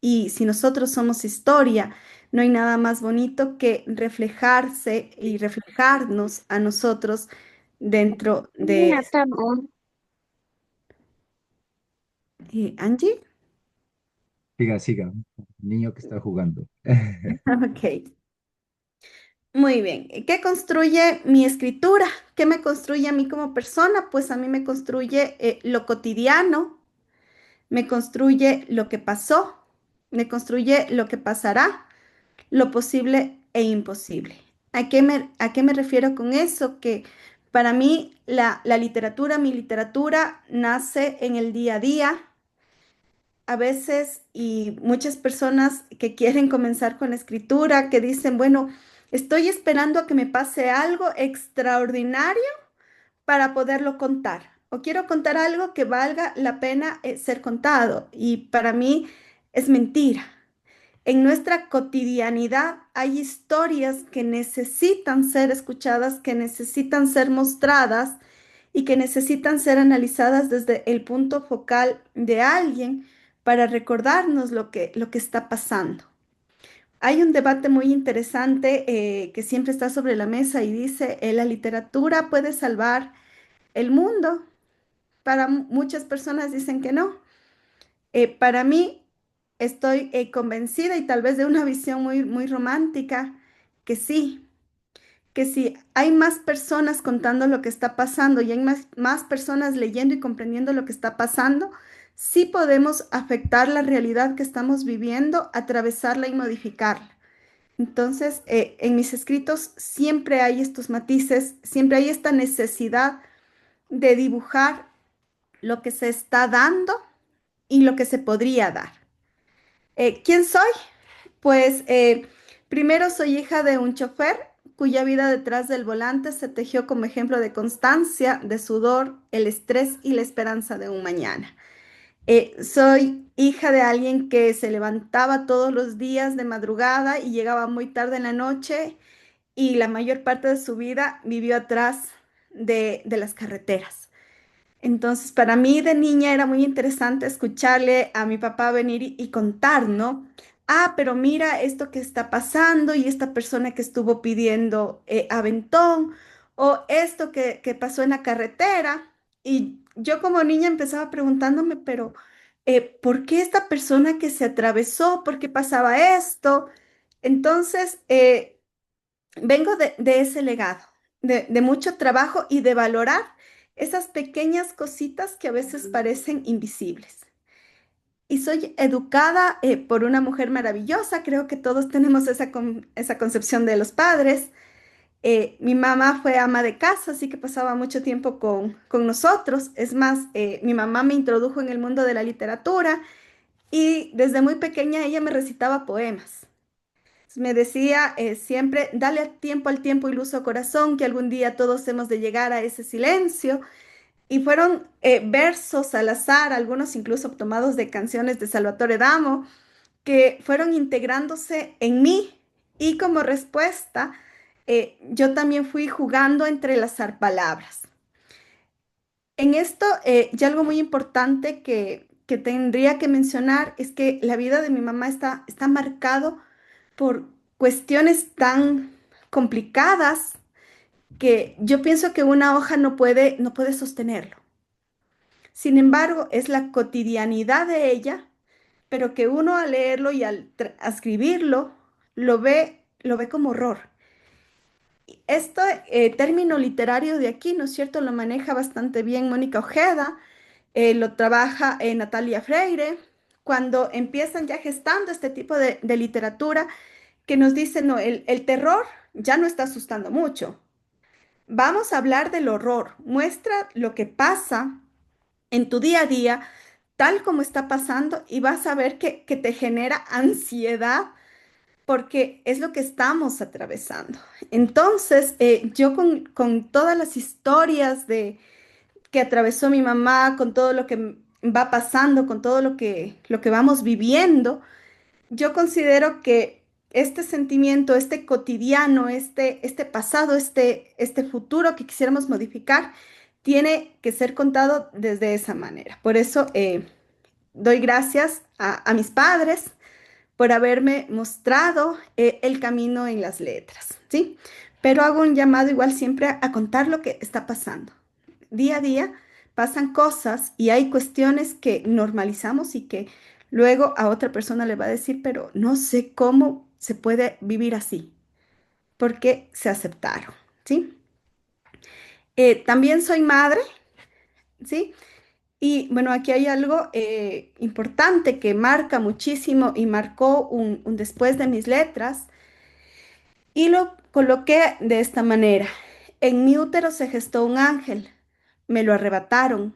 Y si nosotros somos historia, no hay nada más bonito que reflejarse y reflejarnos a nosotros dentro de... Angie. Siga, siga. Niño que está jugando. Ok. Muy bien. ¿Qué construye mi escritura? ¿Qué me construye a mí como persona? Pues a mí me construye lo cotidiano, me construye lo que pasó, me construye lo que pasará, lo posible e imposible. A qué me refiero con eso? Que para mí la literatura, mi literatura, nace en el día a día, a veces y muchas personas que quieren comenzar con la escritura, que dicen, bueno, estoy esperando a que me pase algo extraordinario para poderlo contar. O quiero contar algo que valga la pena ser contado. Y para mí es mentira. En nuestra cotidianidad hay historias que necesitan ser escuchadas, que necesitan ser mostradas y que necesitan ser analizadas desde el punto focal de alguien para recordarnos lo que está pasando. Hay un debate muy interesante que siempre está sobre la mesa y dice, ¿la literatura puede salvar el mundo? Para muchas personas dicen que no. Para mí, estoy convencida y tal vez de una visión muy romántica que sí, hay más personas contando lo que está pasando y hay más personas leyendo y comprendiendo lo que está pasando, sí podemos afectar la realidad que estamos viviendo, atravesarla y modificarla. Entonces, en mis escritos siempre hay estos matices, siempre hay esta necesidad de dibujar lo que se está dando y lo que se podría dar. ¿Quién soy? Pues primero soy hija de un chofer cuya vida detrás del volante se tejió como ejemplo de constancia, de sudor, el estrés y la esperanza de un mañana. Soy hija de alguien que se levantaba todos los días de madrugada y llegaba muy tarde en la noche y la mayor parte de su vida vivió atrás de las carreteras. Entonces, para mí de niña era muy interesante escucharle a mi papá venir y contar, ¿no? Ah, pero mira esto que está pasando y esta persona que estuvo pidiendo aventón o esto que pasó en la carretera. Y yo como niña empezaba preguntándome, pero ¿por qué esta persona que se atravesó? ¿Por qué pasaba esto? Entonces, vengo de ese legado, de mucho trabajo y de valorar esas pequeñas cositas que a veces parecen invisibles. Y soy educada por una mujer maravillosa, creo que todos tenemos esa concepción de los padres. Mi mamá fue ama de casa, así que pasaba mucho tiempo con nosotros. Es más, mi mamá me introdujo en el mundo de la literatura y desde muy pequeña ella me recitaba poemas. Me decía siempre, dale tiempo al tiempo, iluso corazón, que algún día todos hemos de llegar a ese silencio. Y fueron versos al azar, algunos incluso tomados de canciones de Salvatore Damo, que fueron integrándose en mí. Y como respuesta, yo también fui jugando a entrelazar palabras. En esto, y algo muy importante que tendría que mencionar es que la vida de mi mamá está marcado por cuestiones tan complicadas que yo pienso que una hoja no puede sostenerlo. Sin embargo, es la cotidianidad de ella, pero que uno al leerlo y a escribirlo lo ve como horror. Este término literario de aquí, ¿no es cierto?, lo maneja bastante bien Mónica Ojeda, lo trabaja Natalia Freire, cuando empiezan ya gestando este tipo de literatura que nos dicen, no, el terror ya no está asustando mucho. Vamos a hablar del horror. Muestra lo que pasa en tu día a día, tal como está pasando, y vas a ver que te genera ansiedad porque es lo que estamos atravesando. Entonces, yo con todas las historias que atravesó mi mamá, con todo lo que va pasando, con todo lo que vamos viviendo, yo considero que este sentimiento, este cotidiano, este pasado, este futuro que quisiéramos modificar, tiene que ser contado desde esa manera. Por eso doy gracias a mis padres por haberme mostrado el camino en las letras, ¿sí? Pero hago un llamado igual siempre a contar lo que está pasando. Día a día pasan cosas y hay cuestiones que normalizamos y que luego a otra persona le va a decir, pero no sé cómo se puede vivir así, porque se aceptaron, ¿sí? También soy madre, ¿sí? Y bueno, aquí hay algo importante que marca muchísimo y marcó un después de mis letras y lo coloqué de esta manera. En mi útero se gestó un ángel, me lo arrebataron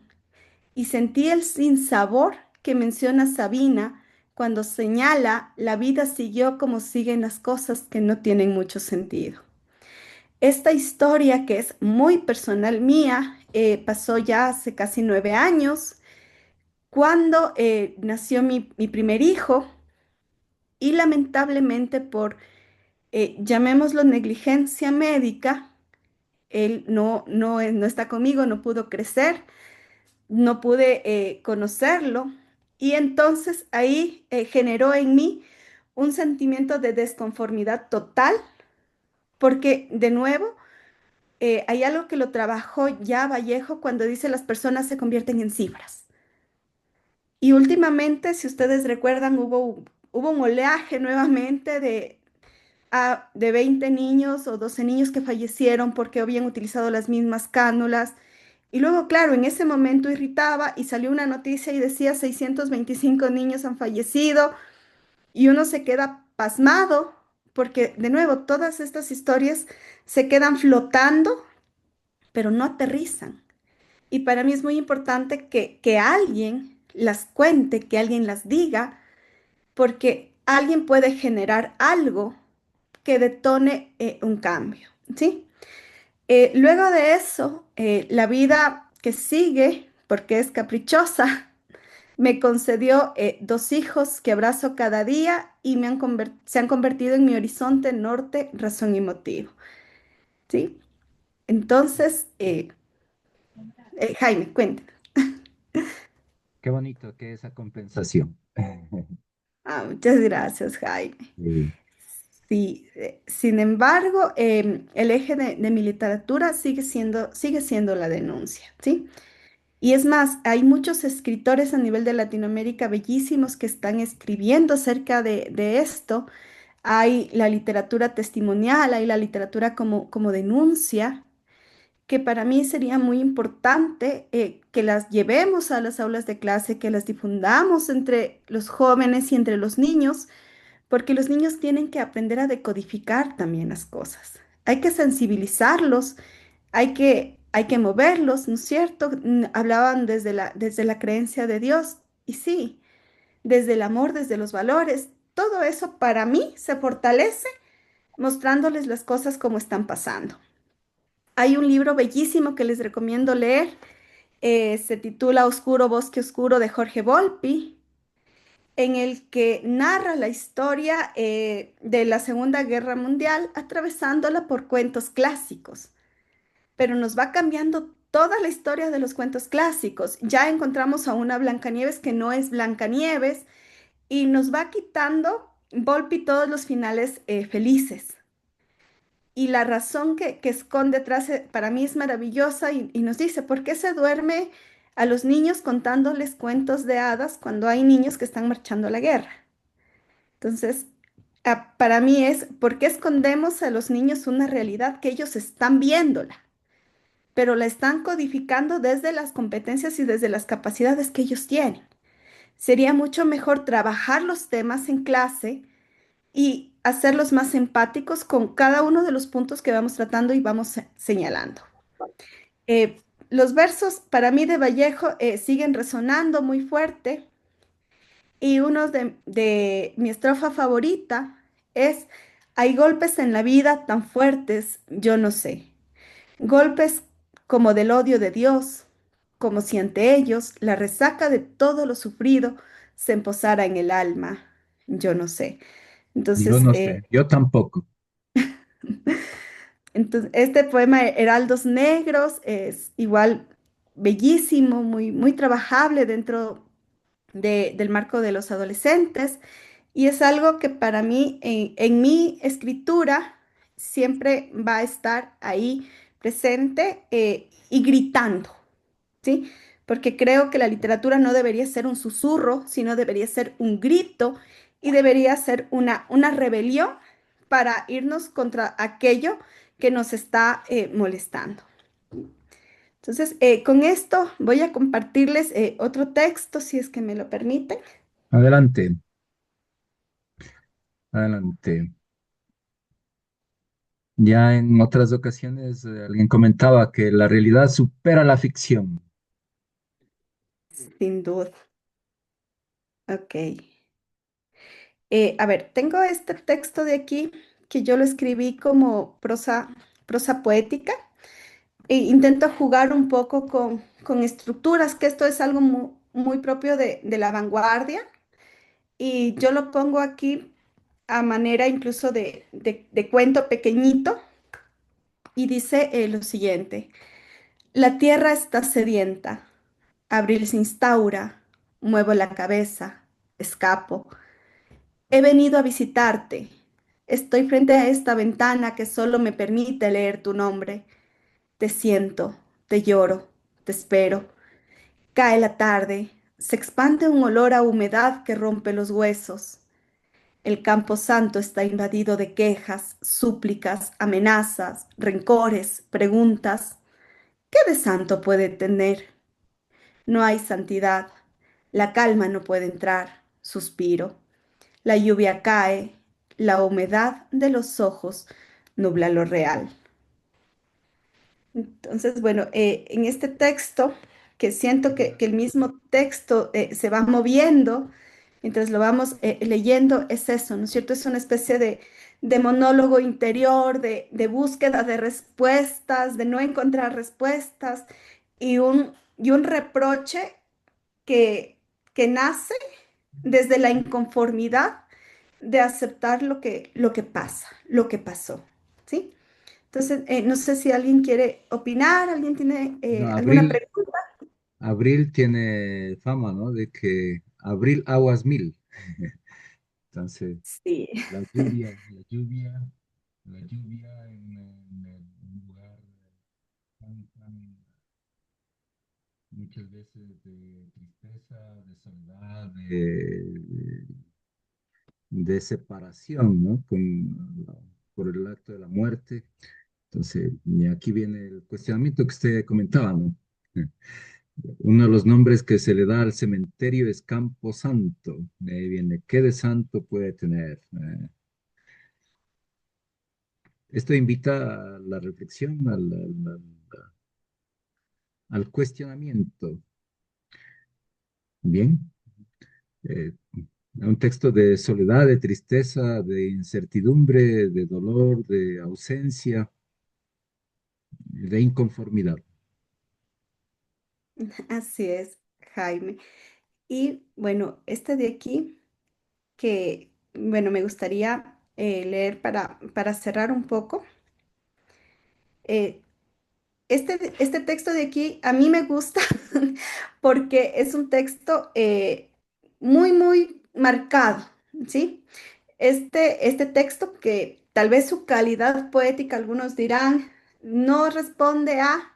y sentí el sinsabor que menciona Sabina cuando señala la vida siguió como siguen las cosas que no tienen mucho sentido. Esta historia que es muy personal mía pasó ya hace casi 9 años cuando nació mi primer hijo y lamentablemente por, llamémoslo negligencia médica, él no está conmigo, no pudo crecer, no pude conocerlo y entonces ahí generó en mí un sentimiento de desconformidad total porque de nuevo hay algo que lo trabajó ya Vallejo cuando dice las personas se convierten en cifras. Y últimamente, si ustedes recuerdan, hubo un oleaje nuevamente de 20 niños o 12 niños que fallecieron porque habían utilizado las mismas cánulas. Y luego, claro, en ese momento irritaba y salió una noticia y decía 625 niños han fallecido y uno se queda pasmado porque, de nuevo, todas estas historias se quedan flotando, pero no aterrizan. Y para mí es muy importante que alguien las cuente, que alguien las diga, porque alguien puede generar algo que detone un cambio, ¿sí? Luego de eso, la vida que sigue, porque es caprichosa, me concedió 2 hijos que abrazo cada día y se han convertido en mi horizonte norte, razón y motivo, ¿sí? Entonces, Jaime, cuéntame. Qué bonito que esa compensación. Muchas gracias, Jaime. Sí. Sí, sin embargo, el eje de mi literatura sigue siendo la denuncia, ¿sí? Y es más, hay muchos escritores a nivel de Latinoamérica bellísimos que están escribiendo acerca de esto. Hay la literatura testimonial, hay la literatura como denuncia, que para mí sería muy importante que las llevemos a las aulas de clase, que las difundamos entre los jóvenes y entre los niños porque los niños tienen que aprender a decodificar también las cosas. Hay que sensibilizarlos, hay que moverlos, ¿no es cierto? Hablaban desde la creencia de Dios y sí, desde el amor, desde los valores. Todo eso para mí se fortalece mostrándoles las cosas como están pasando. Hay un libro bellísimo que les recomiendo leer. Se titula Oscuro Bosque Oscuro de Jorge Volpi en el que narra la historia de la Segunda Guerra Mundial, atravesándola por cuentos clásicos, pero nos va cambiando toda la historia de los cuentos clásicos. Ya encontramos a una Blancanieves que no es Blancanieves y nos va quitando Volpi todos los finales felices. y la razón que esconde detrás para mí es maravillosa y nos dice, ¿por qué se duerme a los niños contándoles cuentos de hadas cuando hay niños que están marchando a la guerra? Entonces, para mí es, ¿por qué escondemos a los niños una realidad que ellos están viéndola, pero la están codificando desde las competencias y desde las capacidades que ellos tienen? Sería mucho mejor trabajar los temas en clase y hacerlos más empáticos con cada uno de los puntos que vamos tratando y vamos señalando. Los versos para mí de Vallejo siguen resonando muy fuerte y uno de mi estrofa favorita es: hay golpes en la vida tan fuertes, yo no sé, golpes como del odio de Dios, como si ante ellos la resaca de todo lo sufrido se emposara en el alma, yo no sé. Yo Entonces, no sé, yo tampoco. este poema Heraldos Negros es igual bellísimo, muy trabajable dentro del marco de los adolescentes y es algo que para mí en mi escritura siempre va a estar ahí presente y gritando, ¿sí? Porque creo que la literatura no debería ser un susurro, sino debería ser un grito y debería ser una rebelión para irnos contra aquello que nos está molestando. Entonces, con esto voy a compartirles otro texto, si es que me lo permiten. Adelante, adelante. Ya en otras ocasiones alguien comentaba que la realidad supera la ficción. Sin duda. Ok. A ver, tengo este texto de aquí que yo lo escribí como prosa poética e intento jugar un poco con estructuras, que esto es algo muy propio de la vanguardia y yo lo pongo aquí a manera incluso de cuento pequeñito y dice lo siguiente: la tierra está sedienta, abril se instaura, muevo la cabeza, escapo. He venido a visitarte. Estoy frente a esta ventana que solo me permite leer tu nombre. Te siento, te lloro, te espero. Cae la tarde, se expande un olor a humedad que rompe los huesos. El campo santo está invadido de quejas, súplicas, amenazas, rencores, preguntas. ¿Qué de santo puede tener? No hay santidad. La calma no puede entrar. Suspiro. La lluvia cae, la humedad de los ojos nubla lo real. Entonces, bueno, en este texto, que siento que el mismo texto se va moviendo mientras lo vamos leyendo, es eso, ¿no es cierto? Es una especie de monólogo interior, de búsqueda de respuestas, de no encontrar respuestas y un reproche que, que nace desde la inconformidad de aceptar lo que pasa, lo que pasó, ¿sí? Entonces, no sé si alguien quiere opinar, alguien tiene No, alguna pregunta. Abril tiene fama, ¿no? De que abril aguas mil. Entonces, Sí, la lluvia en un lugar tan, muchas veces de tristeza, de soledad, de separación, ¿no? Por el acto de la muerte. Entonces, y aquí viene el cuestionamiento que usted comentaba, ¿no? Uno de los nombres que se le da al cementerio es Campo Santo. De ahí viene, ¿qué de santo puede tener? Esto invita a la reflexión, al cuestionamiento. Bien, eh, un texto de soledad, de tristeza, de incertidumbre, de dolor, de ausencia, de inconformidad. así es, Jaime. Y bueno, este de aquí que, bueno, me gustaría leer para cerrar un poco. Eh, este texto de aquí a mí me gusta porque es un texto muy marcado, ¿sí? Este texto que tal vez su calidad poética, algunos dirán, no responde a,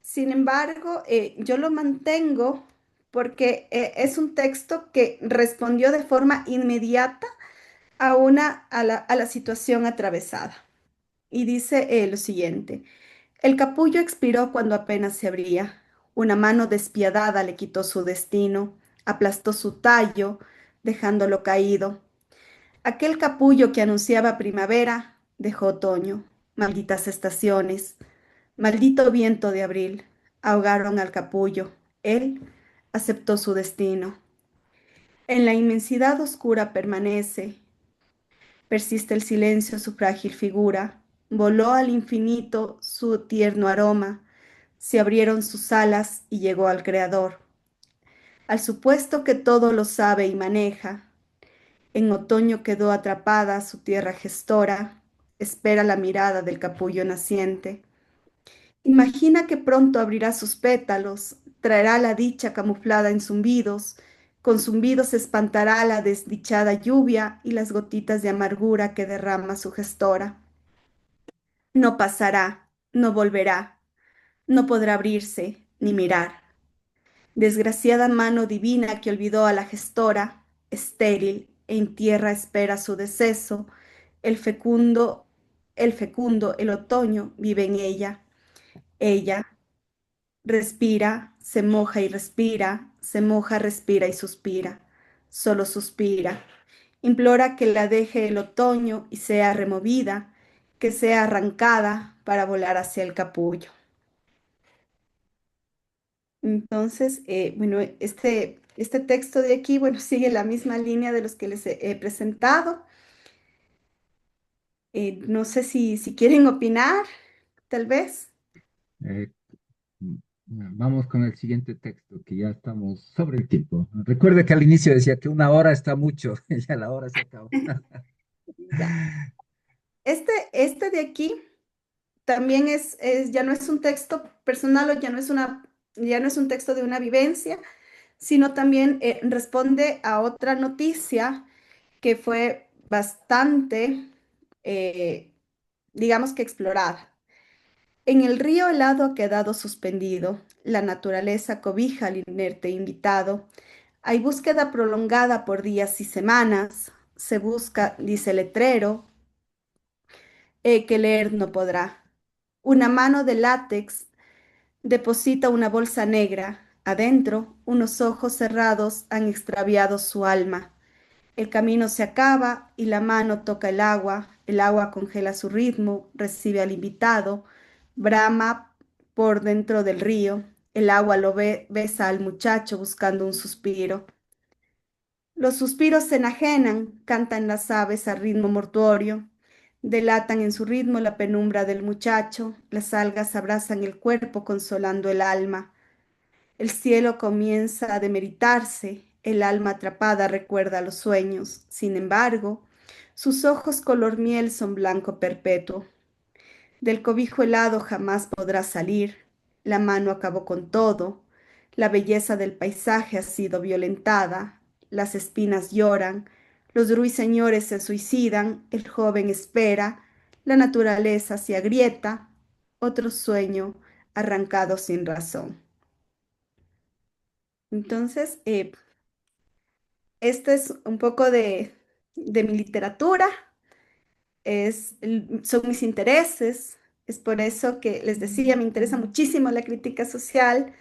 sin embargo, yo lo mantengo porque es un texto que respondió de forma inmediata a la situación atravesada. Y dice lo siguiente. El capullo expiró cuando apenas se abría. Una mano despiadada le quitó su destino, aplastó su tallo, dejándolo caído. Aquel capullo que anunciaba primavera dejó otoño. Malditas estaciones, maldito viento de abril, ahogaron al capullo. Él aceptó su destino. En la inmensidad oscura permanece, persiste el silencio su frágil figura. Voló al infinito su tierno aroma, se abrieron sus alas y llegó al Creador, al supuesto que todo lo sabe y maneja. En otoño quedó atrapada su tierra gestora, espera la mirada del capullo naciente. Imagina que pronto abrirá sus pétalos, traerá la dicha camuflada en zumbidos, con zumbidos espantará la desdichada lluvia y las gotitas de amargura que derrama su gestora. No pasará, no volverá, no podrá abrirse ni mirar. Desgraciada mano divina que olvidó a la gestora, estéril, en tierra espera su deceso, el fecundo, el otoño vive en ella. Ella respira, se moja y respira, se moja, respira y suspira, solo suspira. Implora que la deje el otoño y sea removida, que sea arrancada para volar hacia el capullo. Entonces, bueno, este texto de aquí, bueno, sigue la misma línea de los que les he presentado. No sé si quieren opinar, tal vez. Eh, Vamos con el siguiente texto, que ya estamos sobre el tiempo. Recuerde que al inicio decía que una hora está mucho, ya la hora se acabó. Ya. Este de aquí también ya no es un texto personal o ya no es un texto de una vivencia, sino también responde a otra noticia que fue bastante, eh, digamos que explorada. En el río helado ha quedado suspendido, la naturaleza cobija al inerte invitado. Hay búsqueda prolongada por días y semanas. Se busca, dice el letrero, que leer no podrá. Una mano de látex deposita una bolsa negra. Adentro, unos ojos cerrados han extraviado su alma. El camino se acaba y la mano toca el agua congela su ritmo, recibe al invitado, brama por dentro del río, el agua lo besa al muchacho buscando un suspiro. Los suspiros se enajenan, cantan las aves al ritmo mortuorio, delatan en su ritmo la penumbra del muchacho, las algas abrazan el cuerpo consolando el alma. El cielo comienza a demeritarse, el alma atrapada recuerda los sueños. Sin embargo, sus ojos color miel son blanco perpetuo. Del cobijo helado jamás podrá salir. La mano acabó con todo. La belleza del paisaje ha sido violentada. Las espinas lloran. Los ruiseñores se suicidan. El joven espera. La naturaleza se agrieta. Otro sueño arrancado sin razón. Entonces, esto es un poco de mi literatura, son mis intereses, es por eso que les decía, me interesa muchísimo la crítica social.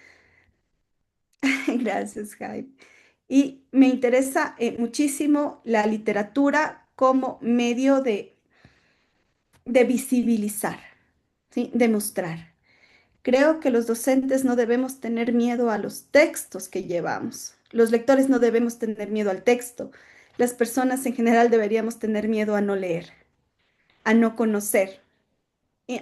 Gracias, Jaime. Y me interesa muchísimo la literatura como medio de visibilizar, ¿sí? De mostrar. Creo que los docentes no debemos tener miedo a los textos que llevamos. Los lectores no debemos tener miedo al texto. Las personas en general deberíamos tener miedo a no leer, a no conocer,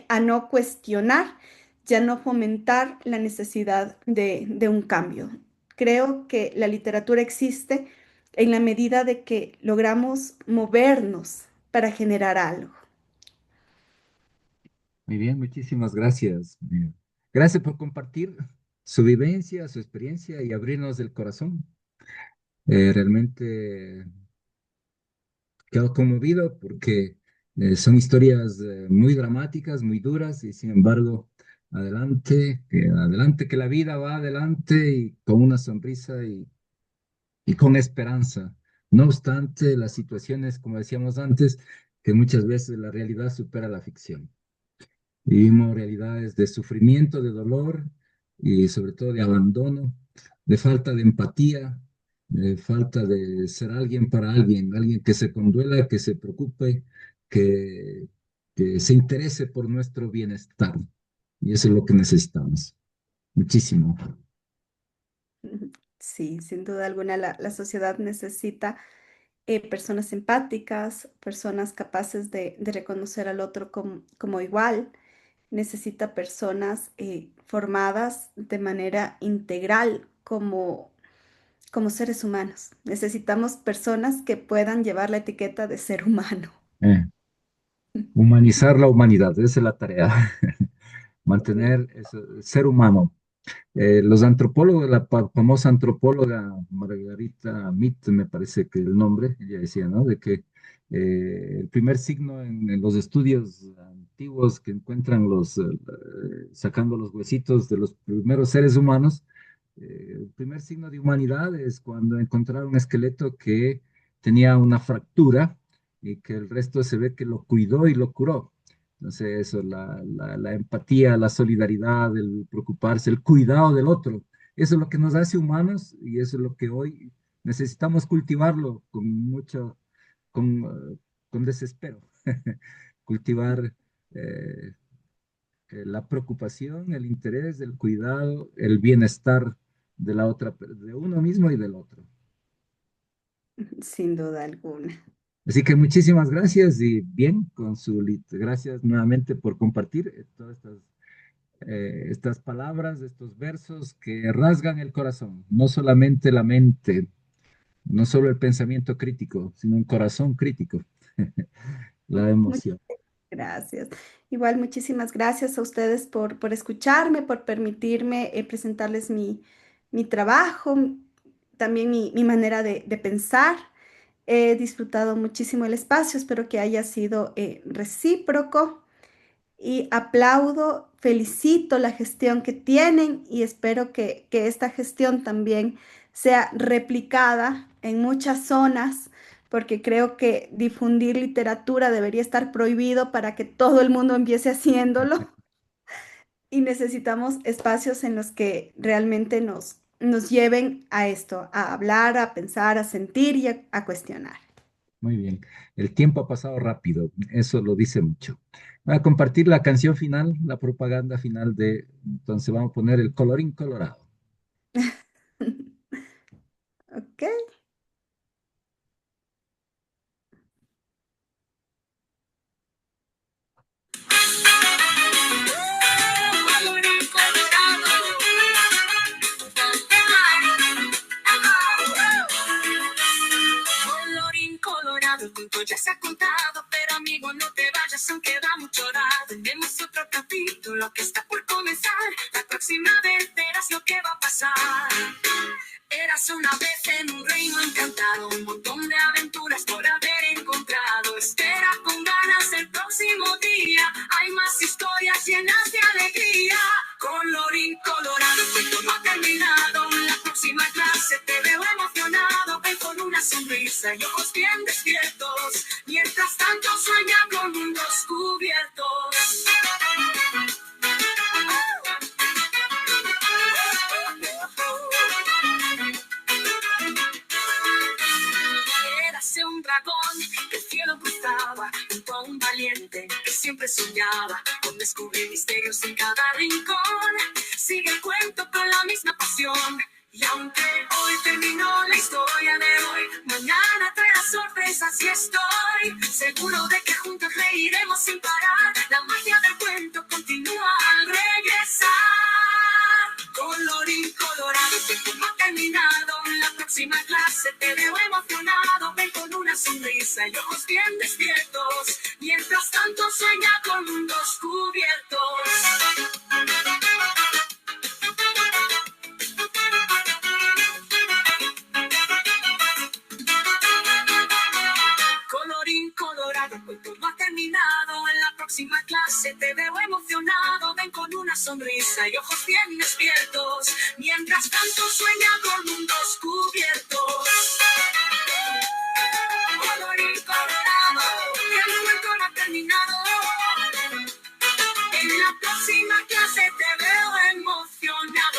a no cuestionar, ya no fomentar la necesidad de un cambio. Creo que la literatura existe en la medida de que logramos movernos para generar algo. Muy bien, muchísimas gracias. Gracias por compartir su vivencia, su experiencia y abrirnos el corazón. Realmente quedo conmovido porque Son historias muy dramáticas, muy duras, y sin embargo, adelante, que la vida va adelante y con una sonrisa y con esperanza. No obstante, las situaciones, como decíamos antes, que muchas veces la realidad supera la ficción. Vivimos realidades de sufrimiento, de dolor y sobre todo de abandono, de falta de empatía, de falta de ser alguien para alguien, alguien que se conduela, que se preocupe, que, que se interese por nuestro bienestar. Y eso es lo que necesitamos. Muchísimo. Sí, sin duda alguna la sociedad necesita personas empáticas, personas capaces de reconocer al otro como igual, necesita personas formadas de manera integral como seres humanos. Necesitamos personas que puedan llevar la etiqueta de ser humano. Eh, Humanizar la humanidad, esa es la tarea. Sí. Mantener ese ser humano. Los antropólogos, la famosa antropóloga Margarita Mead, me parece que el nombre, ella decía, ¿no? De que el primer signo en los estudios antiguos que encuentran sacando los huesitos de los primeros seres humanos, el primer signo de humanidad es cuando encontraron un esqueleto que tenía una fractura y que el resto se ve que lo cuidó y lo curó. Entonces, eso, la empatía, la solidaridad, el preocuparse, el cuidado del otro, eso es lo que nos hace humanos y eso es lo que hoy necesitamos cultivarlo con, con desespero. Cultivar la preocupación, el interés, el cuidado, el bienestar de la otra, de uno mismo y del otro. Sin duda alguna. Así que muchísimas gracias y bien, gracias nuevamente por compartir todas estas palabras, estos versos que rasgan el corazón, no solamente la mente, no solo el pensamiento crítico, sino un corazón crítico, la Muchas emoción. gracias. Igual, muchísimas gracias a ustedes por escucharme, por permitirme presentarles mi trabajo, también mi manera de pensar. He disfrutado muchísimo el espacio, espero que haya sido recíproco y aplaudo, felicito la gestión que tienen y espero que esta gestión también sea replicada en muchas zonas, porque creo que difundir literatura debería estar prohibido para que todo el mundo empiece haciéndolo y necesitamos espacios en los que realmente nos lleven a esto, a hablar, a pensar, a sentir y a cuestionar. Muy bien. El tiempo ha pasado rápido, eso lo dice mucho. Voy a compartir la canción final, la propaganda final entonces vamos a poner el colorín colorado. ¿Ok? Colorín colorado, el cuento ya se ha contado, pero amigo no te vayas, aún queda mucho dado. Tenemos otro capítulo que está por comenzar. La próxima vez verás lo que va a pasar. Eras una vez en un reino encantado, un montón de aventuras por haber encontrado. Espera con ganas el próximo día, hay más historias llenas de alegría. Colorín colorado, el cuento no ha terminado. En la próxima clase te veo emocionado. Ven con una sonrisa y ojos bien despiertos. Mientras tanto sueña con mundos cubiertos. Érase un dragón que el cielo cruzaba junto a un valiente que siempre soñaba con descubrir misterios en cada rincón. Sigue el cuento con la misma pasión. Y aunque hoy terminó la historia de hoy, mañana traerá sorpresas y estoy seguro de que juntos reiremos sin parar. La magia del cuento continúa al regresar. Colorín colorado, el tiempo no ha terminado. En la próxima clase te veo emocionado. Ven con una sonrisa y ojos bien despiertos. Mientras tanto sueña con mundos cubiertos. Colorín colorado, el cuento no ha terminado. cabeza y ojos bien despiertos. Mientras tanto sueña con mundos cubiertos. Colorín colorado, el momento no ha terminado. En la próxima clase te veo emocionado.